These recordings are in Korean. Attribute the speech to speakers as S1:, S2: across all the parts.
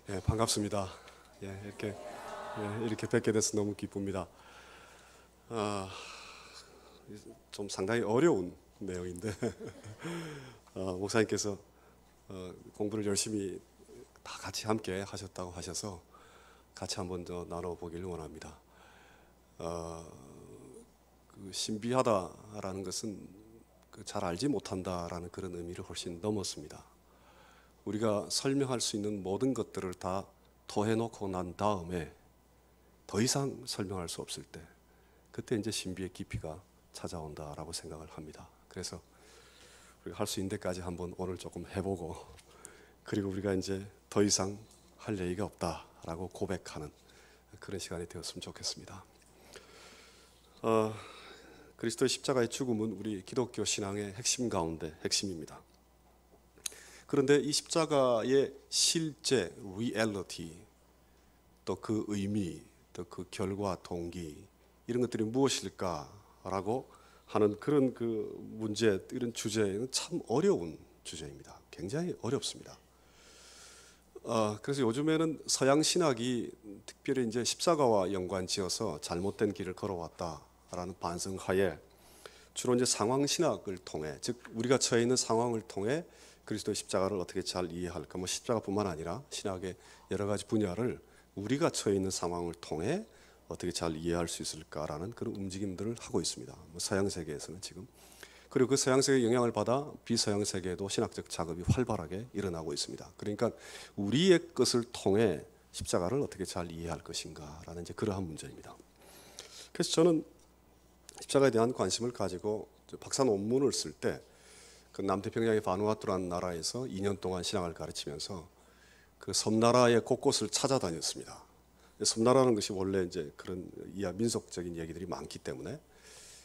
S1: 예, 반갑습니다. 이렇게 뵙게 돼서 너무 기쁩니다. 아, 좀 상당히 어려운 내용인데 목사님께서 공부를 열심히 다 같이 함께 하셨다고 하셔서 같이 한번 더 나눠보기를 원합니다. 그 신비하다라는 것은 잘 알지 못한다라는 그런 의미를 훨씬 넘었습니다. 우리가 설명할 수 있는 모든 것들을 다 토해놓고 난 다음에 더 이상 설명할 수 없을 때, 그때 이제 신비의 깊이가 찾아온다라고 생각을 합니다. 그래서 우리가 할 수 있는 데까지 한번 오늘 조금 해보고, 그리고 우리가 이제 더 이상 할 얘기가 없다라고 고백하는 그런 시간이 되었으면 좋겠습니다. 그리스도의 십자가의 죽음은 우리 기독교 신앙의 핵심 가운데 핵심입니다. 그런데 이 십자가의 실제 리얼리티, 또 그 의미, 또 그 결과, 동기, 이런 것들이 무엇일까라고 하는 그런 그 문제, 이런 주제는 참 어려운 주제입니다. 굉장히 어렵습니다. 그래서 요즘에는 서양 신학이 특별히 이제 십자가와 연관지어서 잘못된 길을 걸어왔다라는 반성하에 주로 이제 상황 신학을 통해, 즉 우리가 처해 있는 상황을 통해 그리스도의 십자가를 어떻게 잘 이해할까, 뭐 십자가뿐만 아니라 신학의 여러 가지 분야를 우리가 처해 있는 상황을 통해 어떻게 잘 이해할 수 있을까라는 그런 움직임들을 하고 있습니다. 뭐 서양 세계에서는 지금, 그리고 그 서양 세계의 영향을 받아 비서양 세계에도 신학적 작업이 활발하게 일어나고 있습니다. 그러니까 우리의 것을 통해 십자가를 어떻게 잘 이해할 것인가라는 이제 그러한 문제입니다. 그래서 저는 십자가에 대한 관심을 가지고 박사 논문을 쓸 때 그 남태평양의 바누아투라는 나라에서 2년 동안 신학을 가르치면서 그 섬나라의 곳곳을 찾아다녔습니다. 섬나라는 것이 원래 이제 그런 민속적인 얘기들이 많기 때문에,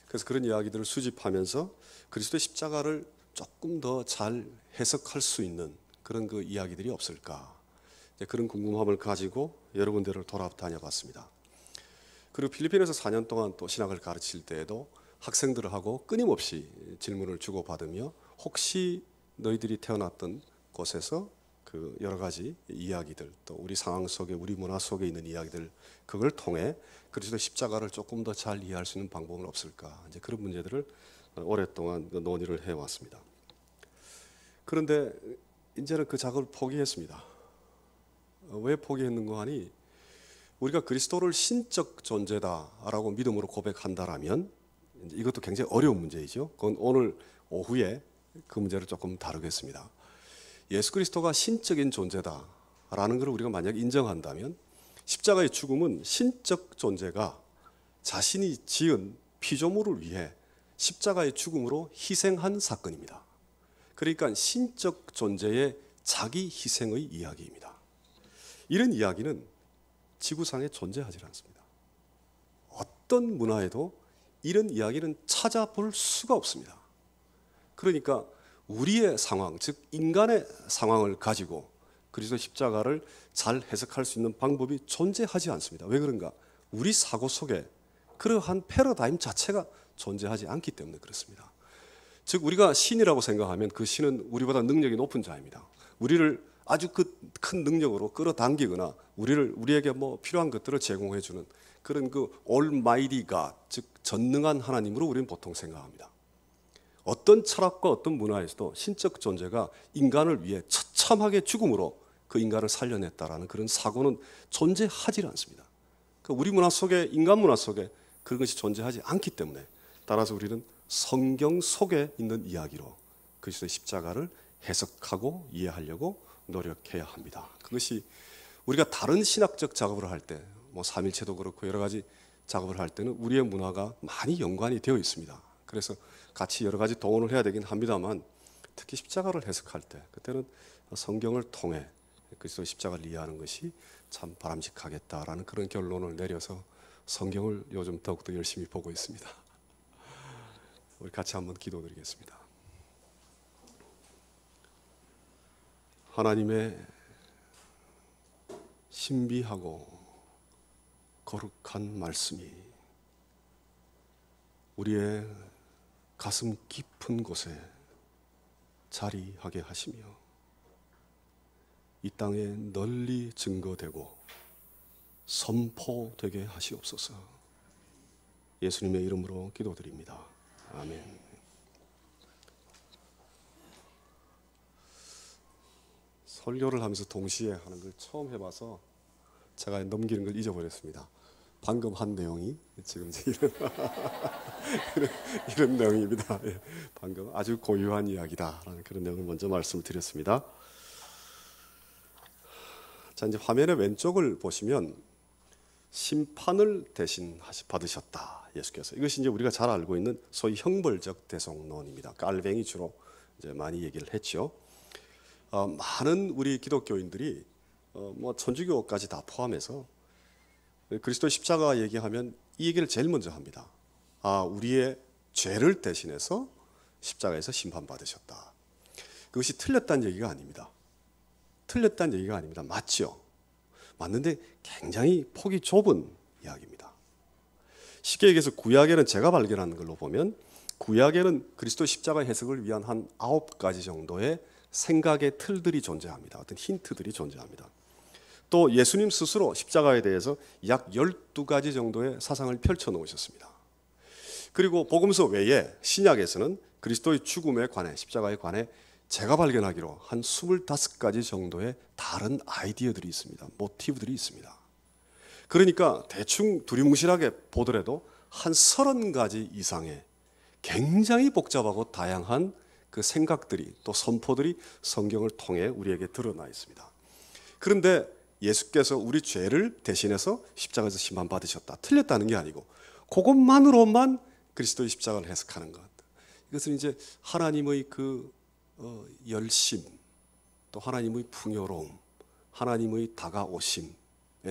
S1: 그래서 그런 이야기들을 수집하면서 그리스도의 십자가를 조금 더 잘 해석할 수 있는 그런 그 이야기들이 없을까, 그런 궁금함을 가지고 여러 군데를 돌아다녀봤습니다. 그리고 필리핀에서 4년 동안 또 신학을 가르칠 때에도 학생들하고 끊임없이 질문을 주고받으며 혹시 너희들이 태어났던 곳에서 그 여러 가지 이야기들, 또 우리 상황 속에, 우리 문화 속에 있는 이야기들, 그걸 통해 그리스도 십자가를 조금 더 잘 이해할 수 있는 방법은 없을까, 이제 그런 문제들을 오랫동안 논의를 해왔습니다. 그런데 이제는 그 작업을 포기했습니다. 왜 포기했는가 하니, 우리가 그리스도를 신적 존재다라고 믿음으로 고백한다라면, 이것도 굉장히 어려운 문제이죠. 그건 오늘 오후에 그 문제를 조금 다루겠습니다. 예수 그리스도가 신적인 존재다라는 것을 우리가 만약 인정한다면, 십자가의 죽음은 신적 존재가 자신이 지은 피조물을 위해 십자가의 죽음으로 희생한 사건입니다. 그러니까 신적 존재의 자기 희생의 이야기입니다. 이런 이야기는 지구상에 존재하지 않습니다. 어떤 문화에도 이런 이야기는 찾아볼 수가 없습니다. 그러니까 우리의 상황, 즉 인간의 상황을 가지고 그리스도 십자가를 잘 해석할 수 있는 방법이 존재하지 않습니다. 왜 그런가? 우리 사고 속에 그러한 패러다임 자체가 존재하지 않기 때문에 그렇습니다. 즉 우리가 신이라고 생각하면 그 신은 우리보다 능력이 높은 자입니다. 우리를 아주 그 큰 능력으로 끌어당기거나 우리에게 뭐 필요한 것들을 제공해 주는 그런 그 Almighty God, 즉 전능한 하나님으로 우리는 보통 생각합니다. 어떤 철학과 어떤 문화에서도 신적 존재가 인간을 위해 처참하게 죽음으로 그 인간을 살려냈다라는 그런 사고는 존재하지 않습니다. 그러니까 우리 문화 속에, 인간 문화 속에 그런 것이 존재하지 않기 때문에, 따라서 우리는 성경 속에 있는 이야기로 그리스도의 십자가를 해석하고 이해하려고 노력해야 합니다. 그것이 우리가 다른 신학적 작업을 할 때, 뭐 삼일체도 그렇고 여러 가지 작업을 할 때는 우리의 문화가 많이 연관이 되어 있습니다. 그래서 같이 여러 가지 동원을 해야 되긴 합니다만, 특히 십자가를 해석할 때 그때는 성경을 통해 그리스도의 십자가를 이해하는 것이 참 바람직하겠다라는 그런 결론을 내려서 성경을 요즘 더욱더 열심히 보고 있습니다. 우리 같이 한번 기도드리겠습니다. 하나님의 신비하고 거룩한 말씀이 우리의 가슴 깊은 곳에 자리하게 하시며, 이 땅에 널리 증거되고 선포되게 하시옵소서. 예수님의 이름으로 기도드립니다. 아멘. 설교를 하면서 동시에 하는 걸 처음 해봐서 제가 넘기는 걸 잊어버렸습니다. 방금 한 내용이 지금 이런 내용입니다. 예, 방금 아주 고유한 이야기다라는 그런 내용을 먼저 말씀을 드렸습니다. 자, 이제 화면의 왼쪽을 보시면 심판을 대신 받으셨다, 예수께서. 이것이 이제 우리가 잘 알고 있는 소위 형벌적 대속론입니다. 깔뱅이 주로 이제 많이 얘기를 했죠. 많은 우리 기독교인들이 뭐 천주교까지 다 포함해서 그리스도의 십자가 얘기하면 이 얘기를 제일 먼저 합니다. 우리의 죄를 대신해서 십자가에서 심판받으셨다. 그것이 틀렸다는 얘기가 아닙니다. 틀렸다는 얘기가 아닙니다. 맞죠? 맞는데 굉장히 폭이 좁은 이야기입니다. 쉽게 얘기해서 구약에는 제가 발견하는 걸로 보면 구약에는 그리스도 십자가 해석을 위한 한 9가지 정도의 생각의 틀들이 존재합니다. 어떤 힌트들이 존재합니다. 또 예수님 스스로 십자가에 대해서 약 12가지 정도의 사상을 펼쳐놓으셨습니다. 그리고 복음서 외에 신약에서는 그리스도의 죽음에 관해, 십자가에 관해 제가 발견하기로 한 25가지 정도의 다른 아이디어들이 있습니다. 모티브들이 있습니다. 그러니까 대충 두리뭉실하게 보더라도 한 30가지 이상의 굉장히 복잡하고 다양한 그 생각들이 또 선포들이 성경을 통해 우리에게 드러나 있습니다. 그런데 예수께서 우리 죄를 대신해서 십자가에서 심판받으셨다. 틀렸다는 게 아니고 그것만으로만 그리스도의 십자가를 해석하는 것. 이것은 이제 하나님의 그 열심, 또 하나님의 풍요로움, 하나님의 다가오심에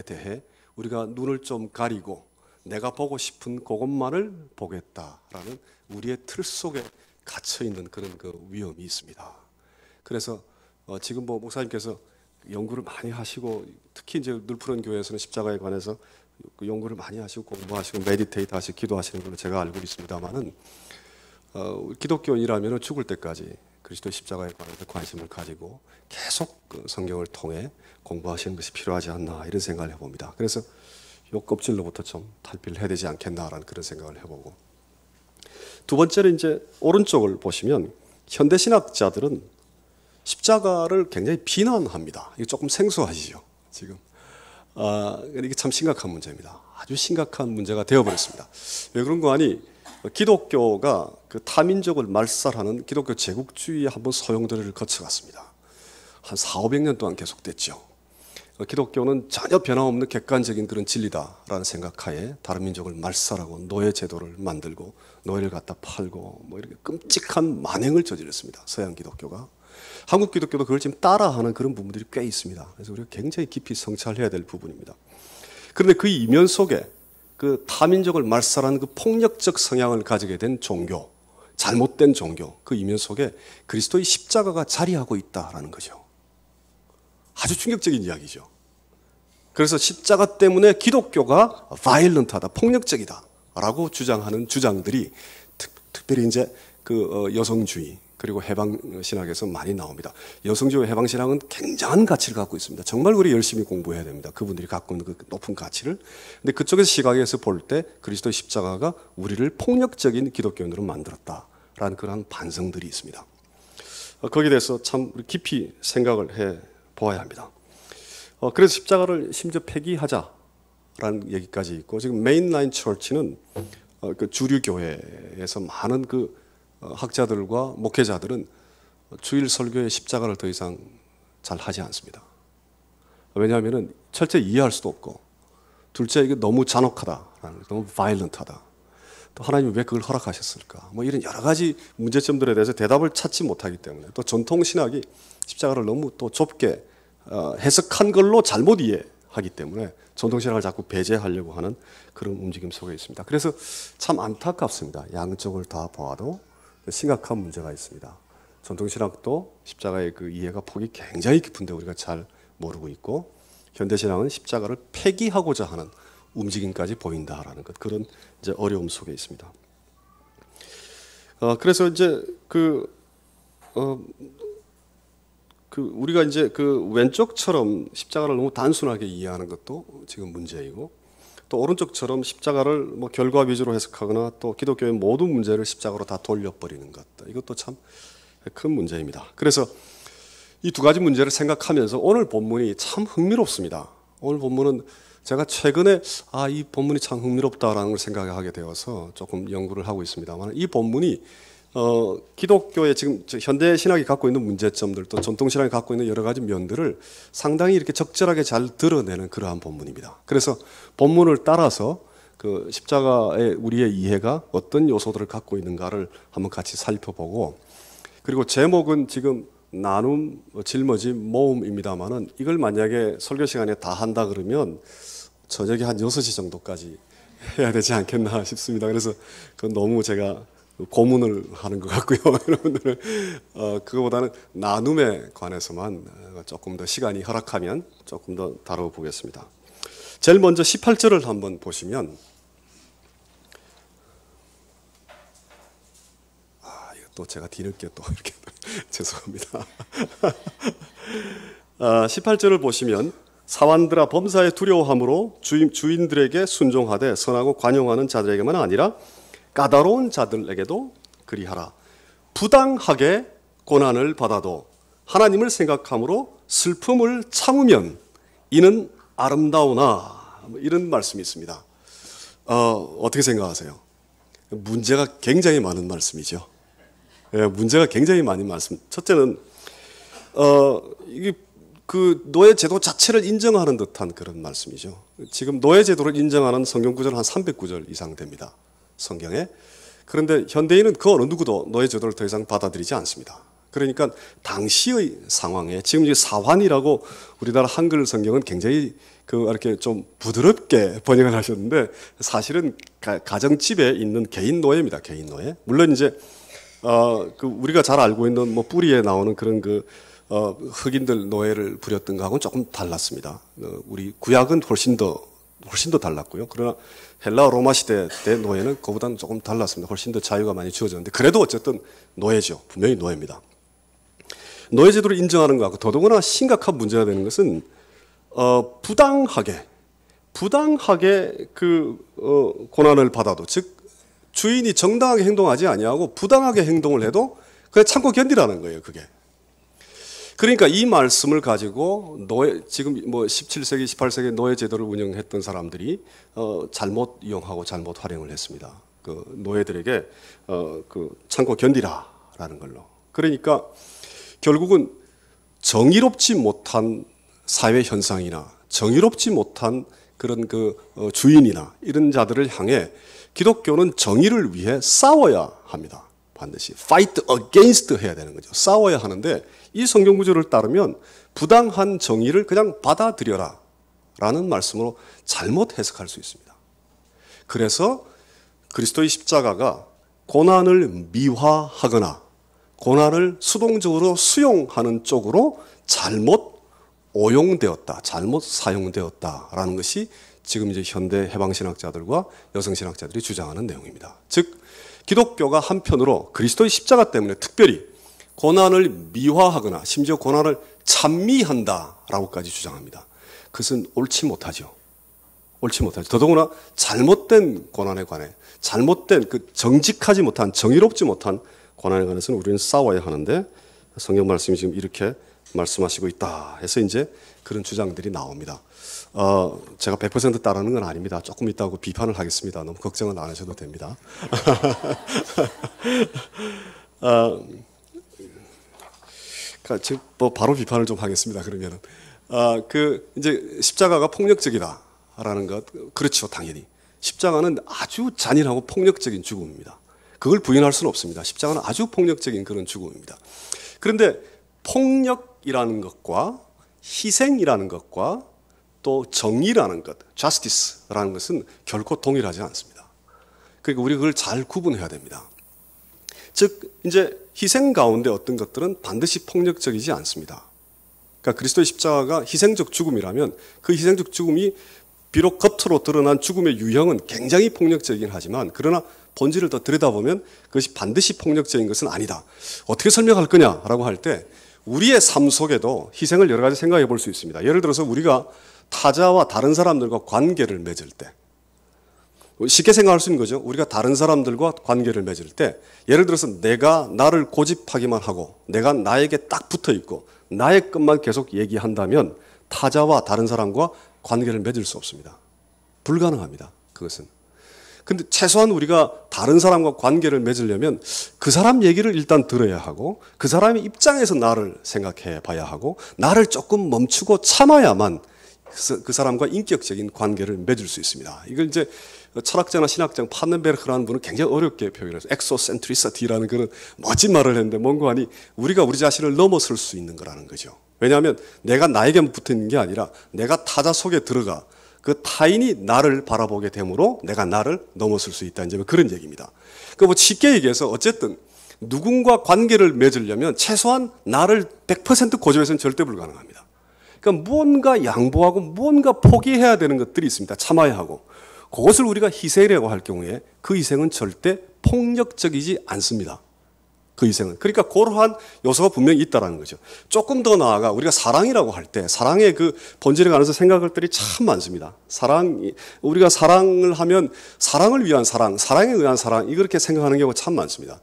S1: 대해 우리가 눈을 좀 가리고 내가 보고 싶은 그것만을 보겠다라는 우리의 틀 속에 갇혀 있는 그런 그 위험이 있습니다. 그래서 지금 뭐 목사님께서 연구를 많이 하시고 특히 이제 늘푸른 교회에서는 십자가에 관해서 연구를 많이 하시고 공부하시고 메디테이트 하시고 기도하시는 걸로 제가 알고 있습니다만은 기독교인이라면 죽을 때까지 그리스도의 십자가에 관해서 관심을 가지고 계속 그 성경을 통해 공부하시는 것이 필요하지 않나 이런 생각을 해봅니다. 그래서 요 껍질로부터 좀 탈피를 해야 되지 않겠나라는 그런 생각을 해보고, 두 번째로 이제 오른쪽을 보시면 현대 신학자들은 십자가를 굉장히 비난합니다. 이거 조금 생소하시죠, 지금. 이게 참 심각한 문제입니다. 아주 심각한 문제가 되어버렸습니다. 왜 그런 거 아니? 기독교가 그 타민족을 말살하는 기독교 제국주의의 한번 소용돌이를 거쳐갔습니다. 한 400~500년 동안 계속됐죠. 기독교는 전혀 변함없는 객관적인 그런 진리다라는 생각하에 다른 민족을 말살하고 노예 제도를 만들고 노예를 갖다 팔고 뭐 이렇게 끔찍한 만행을 저질렀습니다. 서양 기독교가. 한국 기독교도 그걸 지금 따라하는 그런 부분들이 꽤 있습니다. 그래서 우리가 굉장히 깊이 성찰해야 될 부분입니다. 그런데 그 이면 속에 그 타민족을 말살하는 그 폭력적 성향을 가지게 된 종교, 잘못된 종교, 그 이면 속에 그리스도의 십자가가 자리하고 있다라는 거죠. 아주 충격적인 이야기죠. 그래서 십자가 때문에 기독교가 바이런트하다, 폭력적이다라고 주장하는 주장들이 특별히 이제 그 여성주의 그리고 해방신학에서 많이 나옵니다. 여성주의 해방신학은 굉장한 가치를 갖고 있습니다. 정말 우리 열심히 공부해야 됩니다. 그분들이 갖고 있는 그 높은 가치를. 근데 그쪽에서 시각에서 볼 때 그리스도의 십자가가 우리를 폭력적인 기독교인으로 만들었다라는 그런 반성들이 있습니다. 거기에 대해서 참 깊이 생각을 해 보아야 합니다. 그래서 십자가를 심지어 폐기하자라는 얘기까지 있고, 지금 메인라인 처치는 그 주류 교회에서 많은 그 학자들과 목회자들은 주일 설교에 십자가를 더 이상 잘 하지 않습니다. 왜냐하면 철저히 이해할 수도 없고, 둘째 이게 너무 잔혹하다, 너무 바이런트하다. 또 하나님이 왜 그걸 허락하셨을까? 뭐 이런 여러 가지 문제점들에 대해서 대답을 찾지 못하기 때문에, 또 전통 신학이 십자가를 너무 또 좁게 해석한 걸로 잘못 이해하기 때문에 전통 신학을 자꾸 배제하려고 하는 그런 움직임 속에 있습니다. 그래서 참 안타깝습니다. 양쪽을 다 보아도 심각한 문제가 있습니다. 전통 신학도 십자가의 그 이해가 폭이 굉장히 깊은데 우리가 잘 모르고 있고, 현대 신학은 십자가를 폐기하고자 하는 움직임까지 보인다라는 것, 그런 이제 어려움 속에 있습니다. 그래서 이제 그 우리가 이제 그 왼쪽처럼 십자가를 너무 단순하게 이해하는 것도 지금 문제이고, 또 오른쪽처럼 십자가를 뭐 결과 위주로 해석하거나 또 기독교의 모든 문제를 십자가로 다 돌려버리는 것, 이것도 참 큰 문제입니다. 그래서 이 두 가지 문제를 생각하면서 오늘 본문이 참 흥미롭습니다. 오늘 본문은 제가 최근에 이 본문이 참 흥미롭다라는 걸 생각하게 되어서 조금 연구를 하고 있습니다만, 이 본문이 기독교의 지금 현대 신학이 갖고 있는 문제점들, 또 전통 신학이 갖고 있는 여러 가지 면들을 상당히 이렇게 적절하게 잘 드러내는 그러한 본문입니다. 그래서 본문을 따라서 그 십자가의 우리의 이해가 어떤 요소들을 갖고 있는가를 한번 같이 살펴보고, 그리고 제목은 지금 나눔, 짊어짐, 모음입니다만은 이걸 만약에 설교 시간에 다 한다 그러면 저녁에 한 6시 정도까지 해야 되지 않겠나 싶습니다. 그래서 그건 너무 제가 고문을 하는 것 같고요. 여러분들은 그거보다는 나눔에 관해서만 조금 더 시간이 허락하면 조금 더 다뤄보겠습니다. 제일 먼저 18절을 한번 보시면, 이거 또 제가 뒤늦게 또 이렇게 죄송합니다. 18절을 보시면, 사환들아 범사에 두려워함으로 주인들에게 순종하되 선하고 관용하는 자들에게만 아니라 까다로운 자들에게도 그리하라. 부당하게 고난을 받아도 하나님을 생각함으로 슬픔을 참으면 이는 아름다우나, 이런 말씀이 있습니다. 어떻게 생각하세요? 문제가 굉장히 많은 말씀이죠. 문제가 굉장히 많은 말씀. 첫째는 이게 그 노예 제도 자체를 인정하는 듯한 그런 말씀이죠. 지금 노예 제도를 인정하는 성경 구절 한 300구절 이상 됩니다, 성경에. 그런데 현대인은 그 어느 누구도 노예 제도를 더 이상 받아들이지 않습니다. 그러니까 당시의 상황에 지금 이제 사환이라고 우리나라 한글 성경은 굉장히 이렇게 좀 부드럽게 번역을 하셨는데, 사실은 가정집에 있는 개인 노예입니다. 개인 노예. 물론 이제 우리가 잘 알고 있는 뭐 뿌리에 나오는 그런 흑인들 노예를 부렸던 거하고는 조금 달랐습니다. 우리 구약은 훨씬 더 달랐고요. 그러나 헬라 로마 시대 때 노예는 그보다는 조금 달랐습니다. 훨씬 더 자유가 많이 주어졌는데, 그래도 어쨌든 노예죠. 분명히 노예입니다. 노예 제도를 인정하는 것하고 더더구나 심각한 문제가 되는 것은 부당하게 고난을 받아도, 즉 주인이 정당하게 행동하지 아니하고 부당하게 행동을 해도 그냥 참고 견디라는 거예요, 그게. 그러니까 이 말씀을 가지고 지금 뭐 17세기, 18세기 노예 제도를 운영했던 사람들이 잘못 이용하고 잘못 활용을 했습니다. 그 노예들에게 참고 견디라라는 걸로. 그러니까 결국은 정의롭지 못한 사회 현상이나 정의롭지 못한 그런 주인이나 이런 자들을 향해 기독교는 정의를 위해 싸워야 합니다. 반드시 fight against 해야 되는 거죠. 싸워야 하는데, 이 성경 구절을 따르면 부당한 정의를 그냥 받아들여라 라는 말씀으로 잘못 해석할 수 있습니다. 그래서 그리스도의 십자가가 고난을 미화하거나 고난을 수동적으로 수용하는 쪽으로 잘못 오용되었다, 잘못 사용되었다라는 것이 지금 이제 현대 해방신학자들과 여성신학자들이 주장하는 내용입니다. 즉 기독교가 한편으로 그리스도의 십자가 때문에 특별히 고난을 미화하거나 심지어 고난을 찬미한다라고까지 주장합니다. 그것은 옳지 못하죠. 옳지 못하죠. 더더구나 잘못된 고난에 관해, 잘못된 정직하지 못한, 정의롭지 못한 고난에 관해서는 우리는 싸워야 하는데, 성경 말씀이 지금 이렇게 말씀하시고 있다 해서 이제 그런 주장들이 나옵니다. 제가 100% 따르는 건 아닙니다. 조금 있다고 비판을 하겠습니다. 너무 걱정은 안 하셔도 됩니다. 지금 뭐 바로 비판을 좀 하겠습니다. 그러면은 이제 십자가가 폭력적이다라는 것, 그렇죠, 당연히. 십자가는 아주 잔인하고 폭력적인 죽음입니다. 그걸 부인할 수는 없습니다. 십자가는 아주 폭력적인 그런 죽음입니다. 그런데 폭력이라는 것과 희생이라는 것과 또 정의라는 것, justice라는 것은 결코 동일하지 않습니다. 그러니까 우리가 그걸 잘 구분해야 됩니다. 즉 이제 희생 가운데 어떤 것들은 반드시 폭력적이지 않습니다. 그러니까 그리스도의 십자가가 희생적 죽음이라면 그 희생적 죽음이 비록 겉으로 드러난 죽음의 유형은 굉장히 폭력적이긴 하지만, 그러나 본질을 더 들여다보면 그것이 반드시 폭력적인 것은 아니다. 어떻게 설명할 거냐라고 할 때, 우리의 삶 속에도 희생을 여러 가지 생각해 볼 수 있습니다. 예를 들어서 우리가 타자와 다른 사람들과 관계를 맺을 때, 쉽게 생각할 수 있는 거죠. 우리가 다른 사람들과 관계를 맺을 때, 예를 들어서 내가 나를 고집하기만 하고 내가 나에게 딱 붙어 있고 나의 것만 계속 얘기한다면 타자와 다른 사람과 관계를 맺을 수 없습니다. 불가능합니다. 그것은. 근데 최소한 우리가 다른 사람과 관계를 맺으려면 그 사람 얘기를 일단 들어야 하고 그 사람의 입장에서 나를 생각해 봐야 하고 나를 조금 멈추고 참아야만 그 사람과 인격적인 관계를 맺을 수 있습니다. 이걸 이제 철학자나 신학자 파넨베르크라는 분은 굉장히 어렵게 표현해서 엑소센트리시티라는 그런 멋진 말을 했는데 뭔가 하니 우리가 우리 자신을 넘어설 수 있는 거라는 거죠. 왜냐하면 내가 나에게만 붙어 있는 게 아니라 내가 타자 속에 들어가 그 타인이 나를 바라보게 되므로 내가 나를 넘어설 수 있다는 점은 그런 얘기입니다. 그러니까 뭐 쉽게 얘기해서 어쨌든 누군가 관계를 맺으려면 최소한 나를 100% 고집해서는 절대 불가능합니다. 그러니까 무언가 양보하고 무언가 포기해야 되는 것들이 있습니다. 참아야 하고. 그것을 우리가 희생이라고 할 경우에 그 희생은 절대 폭력적이지 않습니다. 그 희생은. 그러니까 그러한 요소가 분명히 있다는 거죠. 조금 더 나아가 우리가 사랑이라고 할 때 사랑의 그 본질에 관해서 생각할 것들이 참 많습니다. 우리가 사랑을 하면 사랑을 위한 사랑, 사랑에 의한 사랑 이렇게 생각하는 경우가 참 많습니다.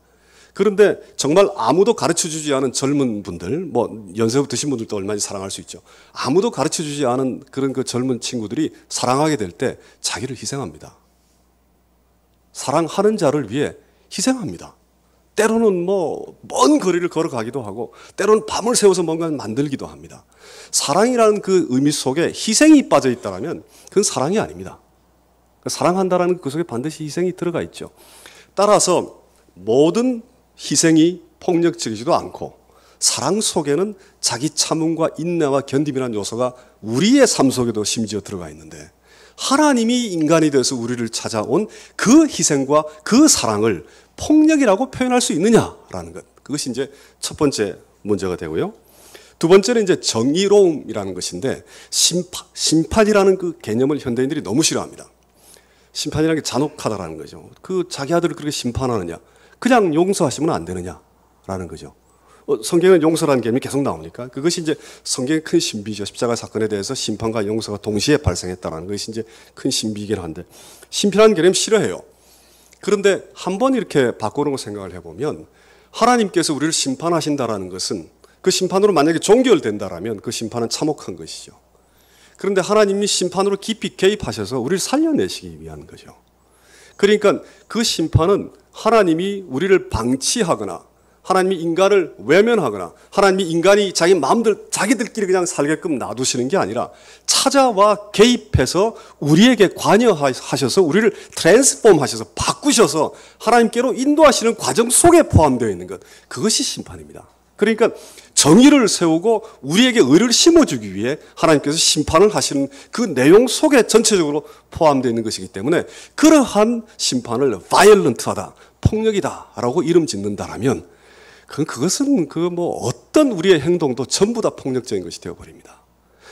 S1: 그런데 정말 아무도 가르쳐주지 않은 젊은 분들, 뭐 연세부 드신 분들도 얼마나 사랑할 수 있죠. 아무도 가르쳐주지 않은 그런 그 젊은 친구들이 사랑하게 될 때 자기를 희생합니다. 사랑하는 자를 위해 희생합니다. 때로는 뭐 먼 거리를 걸어가기도 하고 때로는 밤을 새워서 뭔가를 만들기도 합니다. 사랑이라는 그 의미 속에 희생이 빠져 있다면 그건 사랑이 아닙니다. 사랑한다라는 그 속에 반드시 희생이 들어가 있죠. 따라서 모든 희생이 폭력적이지도 않고 사랑 속에는 자기 참음과 인내와 견딤이라는 요소가 우리의 삶 속에도 심지어 들어가 있는데 하나님이 인간이 돼서 우리를 찾아온 그 희생과 그 사랑을 폭력이라고 표현할 수 있느냐라는 것. 그것이 이제 첫 번째 문제가 되고요. 두 번째는 이제 정의로움이라는 것인데 심판이라는 그 개념을 현대인들이 너무 싫어합니다. 심판이라는 게 잔혹하다라는 거죠. 그 자기 아들을 그렇게 심판하느냐. 그냥 용서하시면 안 되느냐라는 거죠. 성경에 용서라는 개념이 계속 나오니까 그것이 이제 성경의 큰 신비죠. 십자가 사건에 대해서 심판과 용서가 동시에 발생했다는 것이 이제 큰 신비이긴 한데 심판하는 개념 싫어해요. 그런데 한번 이렇게 바꾸는 생각을 해보면 하나님께서 우리를 심판하신다라는 것은 그 심판으로 만약에 종결된다라면 그 심판은 참혹한 것이죠. 그런데 하나님이 심판으로 깊이 개입하셔서 우리를 살려내시기 위한 거죠. 그러니까 그 심판은 하나님이 우리를 방치하거나 하나님이 인간을 외면하거나 하나님이 인간이 자기 마음들 자기들끼리 그냥 살게끔 놔두시는 게 아니라 찾아와 개입해서 우리에게 관여하셔서 우리를 트랜스폼 하셔서 바꾸셔서 하나님께로 인도하시는 과정 속에 포함되어 있는 것, 그것이 심판입니다. 그러니까 정의를 세우고 우리에게 의를 심어주기 위해 하나님께서 심판을 하시는 그 내용 속에 전체적으로 포함되어 있는 것이기 때문에 그러한 심판을 violent하다, 폭력이다라고 이름 짓는다라면 그것은 그 뭐 어떤 우리의 행동도 전부 다 폭력적인 것이 되어버립니다.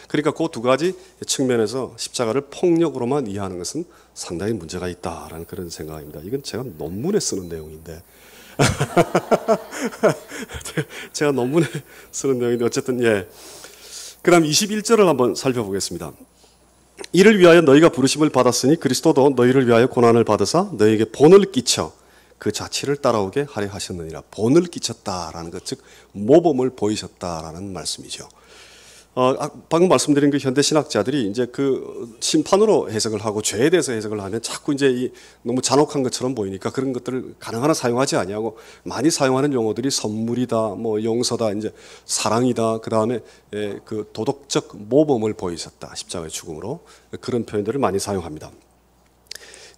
S1: 그러니까 그 두 가지 측면에서 십자가를 폭력으로만 이해하는 것은 상당히 문제가 있다라는 그런 생각입니다. 이건 제가 논문에 쓰는 내용인데 제가 논문에 쓰는 내용인데 어쨌든 예. 그다음 21절을 한번 살펴보겠습니다. 이를 위하여 너희가 부르심을 받았으니 그리스도도 너희를 위하여 고난을 받으사 너희에게 본을 끼쳐 그 자치를 따라오게 하려 하셨느니라. 본을 끼쳤다라는 것, 즉 모범을 보이셨다라는 말씀이죠. 방금 말씀드린 그 현대 신학자들이 이제 그 심판으로 해석을 하고 죄에 대해서 해석을 하면 자꾸 이제 너무 잔혹한 것처럼 보이니까 그런 것들을 가능한 한 사용하지 아니하고 많이 사용하는 용어들이 선물이다, 뭐 용서다, 이제 사랑이다, 그 다음에 그 도덕적 모범을 보이셨다, 십자가의 죽음으로 그런 표현들을 많이 사용합니다.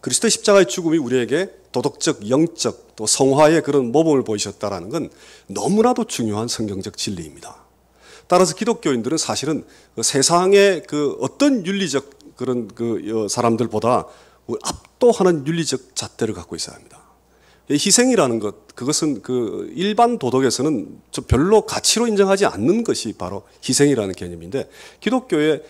S1: 그리스도의 십자가의 죽음이 우리에게 도덕적, 영적, 또 성화의 그런 모범을 보이셨다라는 건 너무나도 중요한 성경적 진리입니다. 따라서 기독교인들은 사실은 세상의 그 어떤 윤리적 그런 그 사람들보다 압도하는 윤리적 잣대를 갖고 있어야 합니다. 희생이라는 것, 그것은 그 일반 도덕에서는 별로 가치로 인정하지 않는 것이 바로 희생이라는 개념인데 기독교의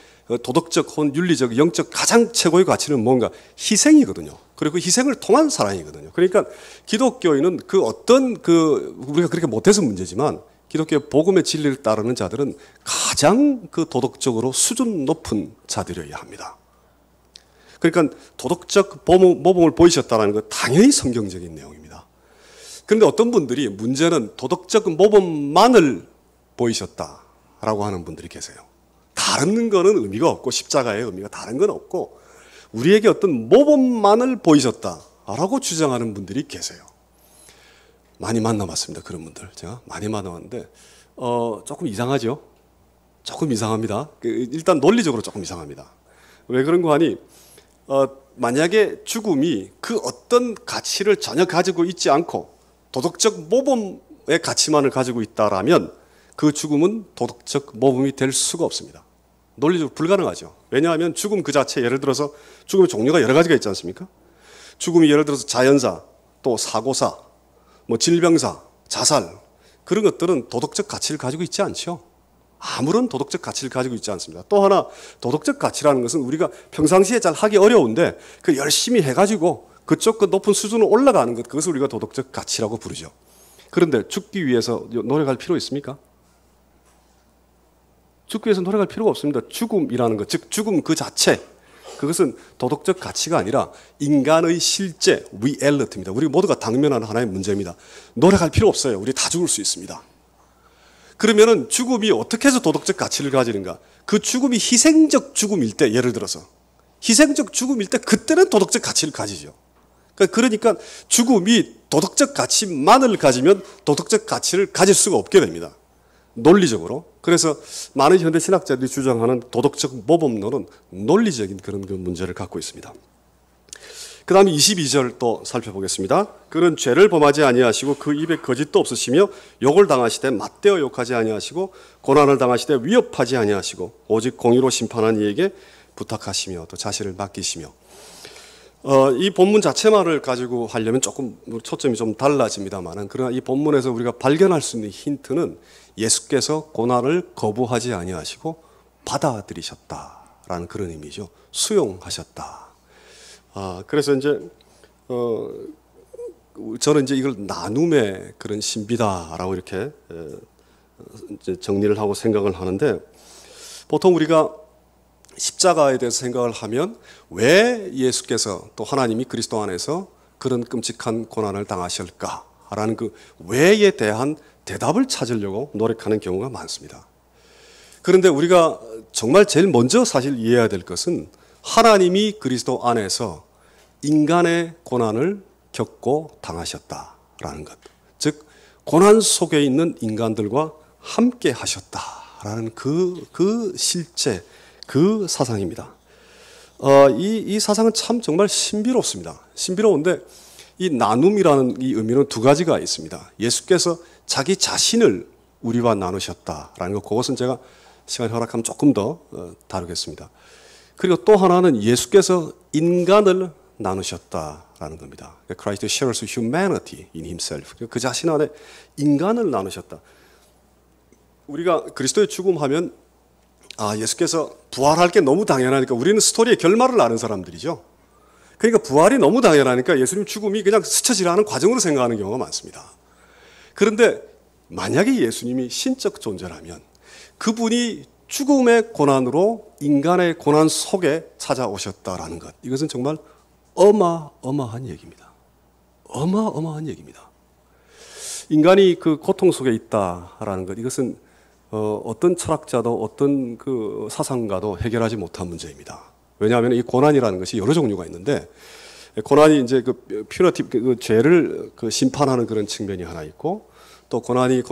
S1: 도덕적 혹은 윤리적, 영적 가장 최고의 가치는 뭔가 희생이거든요. 그리고 희생을 통한 사랑이거든요. 그러니까 기독교인은 그 어떤 우리가 그렇게 못해서 문제지만 기독교의 복음의 진리를 따르는 자들은 가장 그 도덕적으로 수준 높은 자들이어야 합니다. 그러니까 도덕적 모범을 보이셨다는 것 당연히 성경적인 내용입니다. 그런데 어떤 분들이 문제는 도덕적 모범만을 보이셨다라고 하는 분들이 계세요. 다른 거는 의미가 없고 십자가의 의미가 다른 건 없고 우리에게 어떤 모범만을 보이셨다라고 주장하는 분들이 계세요. 많이 만나봤습니다. 그런 분들 제가 많이 만나봤는데 조금 이상하죠? 조금 이상합니다. 일단 논리적으로 조금 이상합니다. 왜 그런 거 하니 만약에 죽음이 그 어떤 가치를 전혀 가지고 있지 않고 도덕적 모범의 가치만을 가지고 있다라면 그 죽음은 도덕적 모범이 될 수가 없습니다. 논리적으로 불가능하죠. 왜냐하면 죽음 그 자체, 예를 들어서 죽음의 종류가 여러 가지가 있지 않습니까? 죽음이 예를 들어서 자연사, 또 사고사, 뭐 질병사, 자살, 그런 것들은 도덕적 가치를 가지고 있지 않죠. 아무런 도덕적 가치를 가지고 있지 않습니다. 또 하나 도덕적 가치라는 것은 우리가 평상시에 잘 하기 어려운데 그 열심히 해가지고 그쪽 그 높은 수준으로 올라가는 것, 그것을 우리가 도덕적 가치라고 부르죠. 그런데 죽기 위해서 노력할 필요 있습니까? 죽기 위해서 노력할 필요가 없습니다. 죽음이라는 것, 즉 죽음 그 자체, 그것은 도덕적 가치가 아니라 인간의 실제, 리얼리티입니다. 우리 모두가 당면하는 하나의 문제입니다. 노력할 필요 없어요. 우리 다 죽을 수 있습니다. 그러면은 죽음이 어떻게 해서 도덕적 가치를 가지는가? 그 죽음이 희생적 죽음일 때, 예를 들어서 희생적 죽음일 때 그때는 도덕적 가치를 가지죠. 그러니까 죽음이 도덕적 가치만을 가지면 도덕적 가치를 가질 수가 없게 됩니다. 논리적으로. 그래서 많은 현대 신학자들이 주장하는 도덕적 모범론은 논리적인 그런 그 문제를 갖고 있습니다. 그 다음에 22절 또 살펴보겠습니다. 그는 죄를 범하지 아니하시고 그 입에 거짓도 없으시며 욕을 당하시되 맞대어 욕하지 아니하시고 고난을 당하시되 위협하지 아니하시고 오직 공의로 심판한 이에게 부탁하시며 또 자신을 맡기시며. 이 본문 자체만을 가지고 하려면 조금 초점이 좀 달라집니다만, 그러나 이 본문에서 우리가 발견할 수 있는 힌트는 예수께서 고난을 거부하지 아니하시고 받아들이셨다라는 그런 의미죠. 수용하셨다. 그래서 이제 저는 이제 이걸 나눔의 그런 신비다라고 이렇게 이제 정리를 하고 생각을 하는데, 보통 우리가 십자가에 대해서 생각을 하면 왜 예수께서 또 하나님이 그리스도 안에서 그런 끔찍한 고난을 당하실까라는 그 왜에 대한 대답을 찾으려고 노력하는 경우가 많습니다. 그런데 우리가 정말 제일 먼저 사실 이해해야 될 것은 하나님이 그리스도 안에서 인간의 고난을 겪고 당하셨다라는 것. 즉 고난 속에 있는 인간들과 함께 하셨다라는 그 실제, 그 사상입니다. 이 사상은 참 정말 신비롭습니다. 신비로운데 이 나눔이라는 이 의미는 두 가지가 있습니다. 예수께서 자기 자신을 우리와 나누셨다라는 것, 그것은 제가 시간 허락하면 조금 더 다루겠습니다. 그리고 또 하나는 예수께서 인간을 나누셨다라는 겁니다. Christ shares humanity in himself. 그 자신 안에 인간을 나누셨다. 우리가 그리스도의 죽음하면 예수께서 부활할 게 너무 당연하니까 우리는 스토리의 결말을 아는 사람들이죠. 그러니까 부활이 너무 당연하니까 예수님 죽음이 그냥 스쳐 지나가는 과정으로 생각하는 경우가 많습니다. 그런데 만약에 예수님이 신적 존재라면 그분이 죽음의 고난으로 인간의 고난 속에 찾아오셨다라는 것, 이것은 정말 어마어마한 얘기입니다. 어마어마한 얘기입니다. 인간이 그 고통 속에 있다라는 것, 이것은 어떤 철학자도 어떤 그 사상가도 해결하지 못한 문제입니다. 왜냐하면 이 고난이라는 것이 여러 종류가 있는데, 고난이 이제 그 퓨너티브, 그 죄를 그 심판하는 그런 측면이 하나 있고, 또 고난을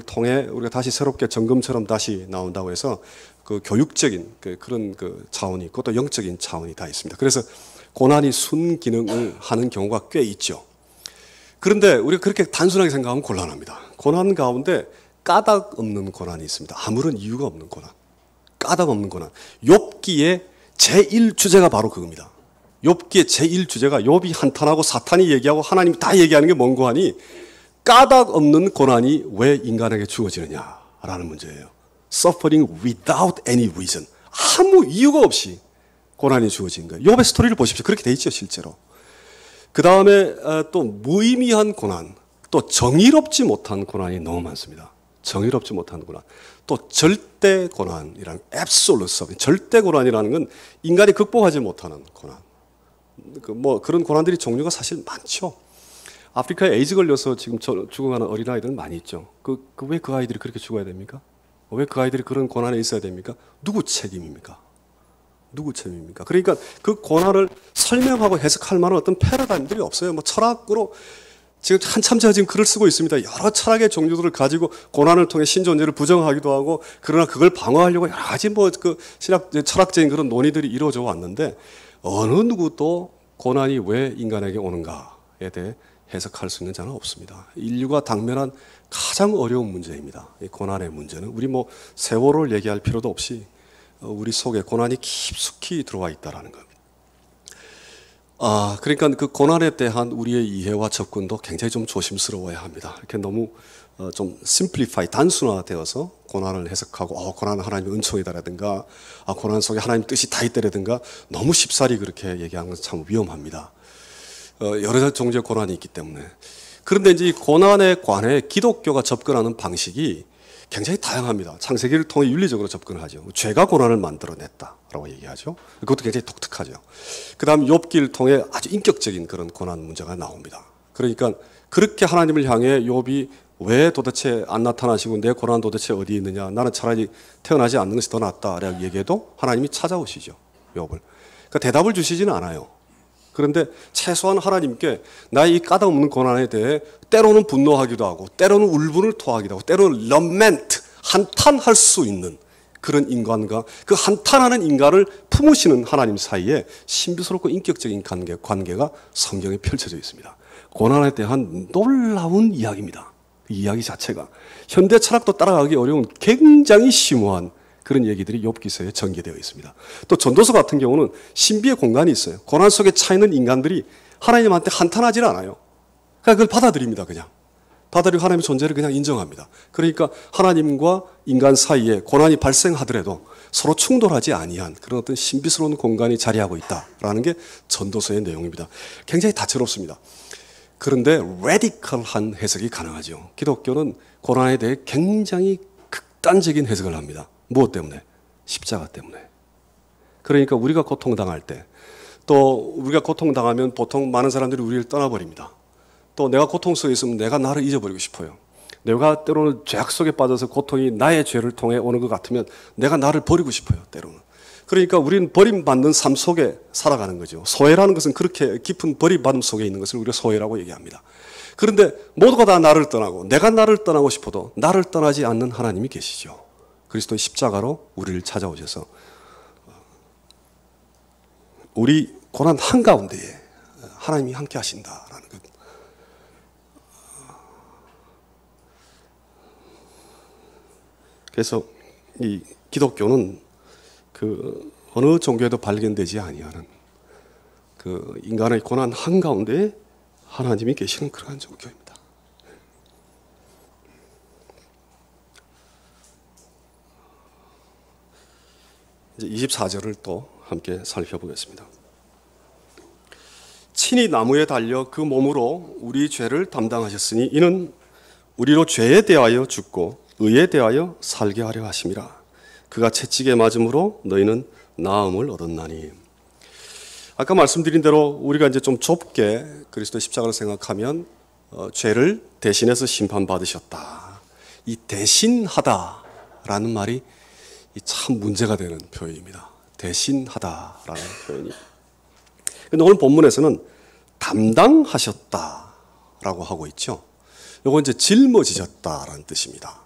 S1: 통해 우리가 다시 새롭게 정금처럼 다시 나온다고 해서 그 교육적인 그런 그 차원이 있고, 또 영적인 차원이 다 있습니다. 그래서 고난이 순기능을 하는 경우가 꽤 있죠. 그런데 우리가 그렇게 단순하게 생각하면 곤란합니다. 고난 가운데 까닭 없는 고난이 있습니다. 아무런 이유가 없는 고난, 까닭 없는 고난. 욥기의 제1주제가 바로 그겁니다. 욥기의 제1주제가 욥이 한탄하고 사탄이 얘기하고 하나님이 다 얘기하는 게 뭔고 하니 까닭 없는 고난이 왜 인간에게 주어지느냐라는 문제예요. Suffering without any reason. 아무 이유가 없이 고난이 주어진 거예요. 욥의 스토리를 보십시오. 그렇게 돼 있죠, 실제로. 그 다음에 또 무의미한 고난, 또 정의롭지 못한 고난이 너무 많습니다. 정의롭지 못한 고난. 또 절대 고난이라는 absolute suffering. 절대 고난이라는 건 인간이 극복하지 못하는 고난. 그런 고난들이 종류가 사실 많죠. 아프리카에 에이즈 걸려서 지금 죽어가는 어린아이들은 많이 있죠. 왜 그 아이들이 그렇게 죽어야 됩니까? 왜 그 아이들이 그런 고난에 있어야 됩니까? 누구 책임입니까? 누구 책임입니까? 그러니까 그 고난을 설명하고 해석할 만한 어떤 패러다임들이 없어요. 철학으로 지금 한참 제가 지금 글을 쓰고 있습니다. 여러 철학의 종류들을 가지고 고난을 통해 신존재를 부정하기도 하고, 그러나 그걸 방어하려고 여러 가지 철학적인 그런 논의들이 이루어져 왔는데, 어느 누구도 고난이 왜 인간에게 오는가에 대해 해석할 수 있는 자는 없습니다. 인류가 당면한 가장 어려운 문제입니다. 이 고난의 문제는 우리 세월을 얘기할 필요도 없이 우리 속에 고난이 깊숙이 들어와 있다라는 겁니다. 그러니까 그 고난에 대한 우리의 이해와 접근도 굉장히 좀 조심스러워야 합니다. 이렇게 너무 좀 심플리파이, 단순화되어서 고난을 해석하고, 고난은 하나님의 은총이다라든가, 고난 속에 하나님 뜻이 다 있다라든가, 너무 쉽사리 그렇게 얘기하는 것은 참 위험합니다. 여러 종류의 고난이 있기 때문에. 그런데 이제 이 고난에 관해 기독교가 접근하는 방식이 굉장히 다양합니다. 창세기를 통해 윤리적으로 접근을 하죠. 죄가 고난을 만들어냈다라고 얘기하죠. 그것도 굉장히 독특하죠. 그 다음 욥기를 통해 아주 인격적인 그런 고난 문제가 나옵니다. 그러니까 그렇게 하나님을 향해 욥이 왜 도대체 안 나타나시고 내 고난 도대체 어디 있느냐, 나는 차라리 태어나지 않는 것이 더 낫다라고 얘기해도 하나님이 찾아오시죠, 욥을. 그러니까 대답을 주시지는 않아요. 그런데 최소한 하나님께 나의 이 까닭없는 고난에 대해 때로는 분노하기도 하고, 때로는 울분을 토하기도 하고, 때로는 lament, 한탄할 수 있는 그런 인간과 그 한탄하는 인간을 품으시는 하나님 사이에 신비스럽고 인격적인 관계가 성경에 펼쳐져 있습니다. 고난에 대한 놀라운 이야기입니다. 이 이야기 자체가 현대 철학도 따라가기 어려운 굉장히 심오한 그런 얘기들이 욥기서에 전개되어 있습니다. 또 전도서 같은 경우는 신비의 공간이 있어요. 고난 속에 차 있는 인간들이 하나님한테 한탄하지 않아요. 그냥 그걸 받아들입니다. 그냥 받아들이고 하나님의 존재를 그냥 인정합니다. 그러니까 하나님과 인간 사이에 고난이 발생하더라도 서로 충돌하지 아니한 그런 어떤 신비스러운 공간이 자리하고 있다라는 게 전도서의 내용입니다. 굉장히 다채롭습니다. 그런데 레디컬한 해석이 가능하죠. 기독교는 고난에 대해 굉장히 극단적인 해석을 합니다. 무엇 때문에? 십자가 때문에. 그러니까 우리가 고통당할 때, 또 우리가 고통당하면 보통 많은 사람들이 우리를 떠나버립니다. 또 내가 고통 속에 있으면 내가 나를 잊어버리고 싶어요. 내가 때로는 죄악 속에 빠져서 고통이 나의 죄를 통해 오는 것 같으면 내가 나를 버리고 싶어요, 때로는. 그러니까 우리는 버림받는 삶 속에 살아가는 거죠. 소외라는 것은 그렇게 깊은 버림받음 속에 있는 것을 우리가 소외라고 얘기합니다. 그런데 모두가 다 나를 떠나고 내가 나를 떠나고 싶어도 나를 떠나지 않는 하나님이 계시죠. 그리스도의 십자가로 우리를 찾아오셔서 우리 고난 한가운데에 하나님이 함께 하신다라는 것. 그래서 이 기독교는 그 어느 종교에도 발견되지 아니하는 그 인간의 고난 한가운데에 하나님이 계시는 그러한 종교입니다. 이제 24절을 또 함께 살펴보겠습니다. 친히 나무에 달려 그 몸으로 우리 죄를 담당하셨으니 이는 우리로 죄에 대하여 죽고 의에 대하여 살게 하려 하심이라. 그가 채찍에 맞음으로 너희는 나음을 얻었나니. 아까 말씀드린 대로 우리가 이제 좀 좁게 그리스도의 십자가를 생각하면 죄를 대신해서 심판받으셨다. 이 대신하다라는 말이 참 문제가 되는 표현입니다. 대신하다라는 표현이. 근데 오늘 본문에서는 담당하셨다라고 하고 있죠. 이건 이제 짊어지셨다라는 뜻입니다.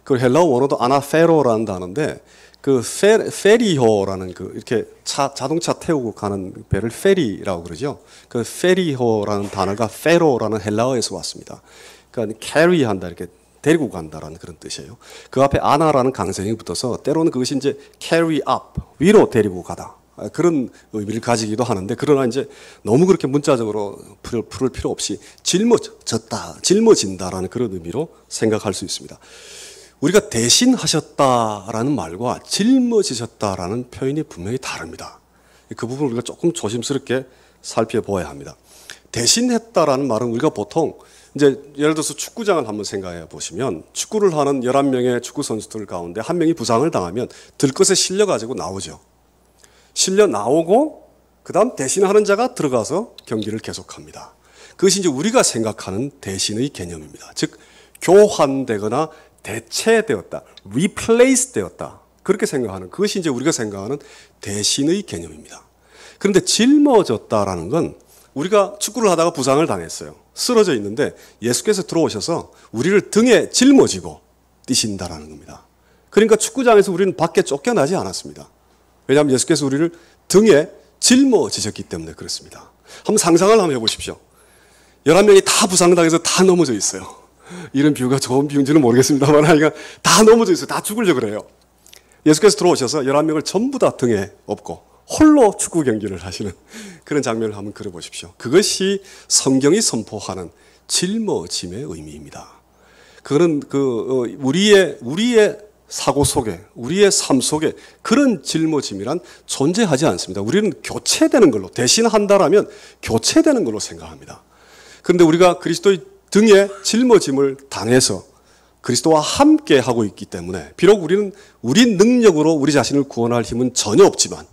S1: 그 헬라어 원어도 아나페로라는 단어인데 그 페리호라는 그 이렇게 자동차 태우고 가는 배를 페리라고 그러죠. 그 페리호라는 단어가 페로라는 헬라어에서 왔습니다. 그러니까 carry한다, 이렇게 데리고 간다라는 그런 뜻이에요. 그 앞에 아나라는 강세형이 붙어서 때로는 그것이 이제 carry up, 위로 데리고 가다, 그런 의미를 가지기도 하는데, 그러나 이제 너무 그렇게 문자적으로 풀을 필요 없이 짊어진다라는 그런 의미로 생각할 수 있습니다. 우리가 대신하셨다라는 말과 짊어지셨다라는 표현이 분명히 다릅니다. 그 부분을 우리가 조금 조심스럽게 살펴보아야 합니다. 대신했다라는 말은 우리가 보통 이제 예를 들어서 축구장을 한번 생각해 보시면 축구를 하는 11명의 축구 선수들 가운데 한 명이 부상을 당하면 들것에 실려 가지고 나오죠. 실려 나오고 그다음 대신하는 자가 들어가서 경기를 계속합니다. 그것이 이제 우리가 생각하는 대신의 개념입니다. 즉 교환되거나 대체되었다, replace 되었다. 그렇게 생각하는 그것이 이제 우리가 생각하는 대신의 개념입니다. 그런데 짊어졌다라는 건 우리가 축구를 하다가 부상을 당했어요. 쓰러져 있는데 예수께서 들어오셔서 우리를 등에 짊어지고 뛰신다라는 겁니다. 그러니까 축구장에서 우리는 밖에 쫓겨나지 않았습니다. 왜냐하면 예수께서 우리를 등에 짊어지셨기 때문에 그렇습니다. 한번 상상을 한번 해보십시오. 11명이 다 부상당해서 다 넘어져 있어요. 이런 비유가 좋은 비유인지는 모르겠습니다만 하여간 다 넘어져 있어요. 다 죽으려고 그래요. 예수께서 들어오셔서 11명을 전부 다 등에 업고 홀로 축구 경기를 하시는 그런 장면을 한번 그려보십시오. 그것이 성경이 선포하는 짊어짐의 의미입니다. 그거는 우리의 사고 속에, 우리의 삶 속에 그런 짊어짐이란 존재하지 않습니다. 우리는 교체되는 걸로, 대신한다라면 교체되는 걸로 생각합니다. 그런데 우리가 그리스도의 등에 짊어짐을 당해서 그리스도와 함께 하고 있기 때문에 비록 우리는 우리 능력으로 우리 자신을 구원할 힘은 전혀 없지만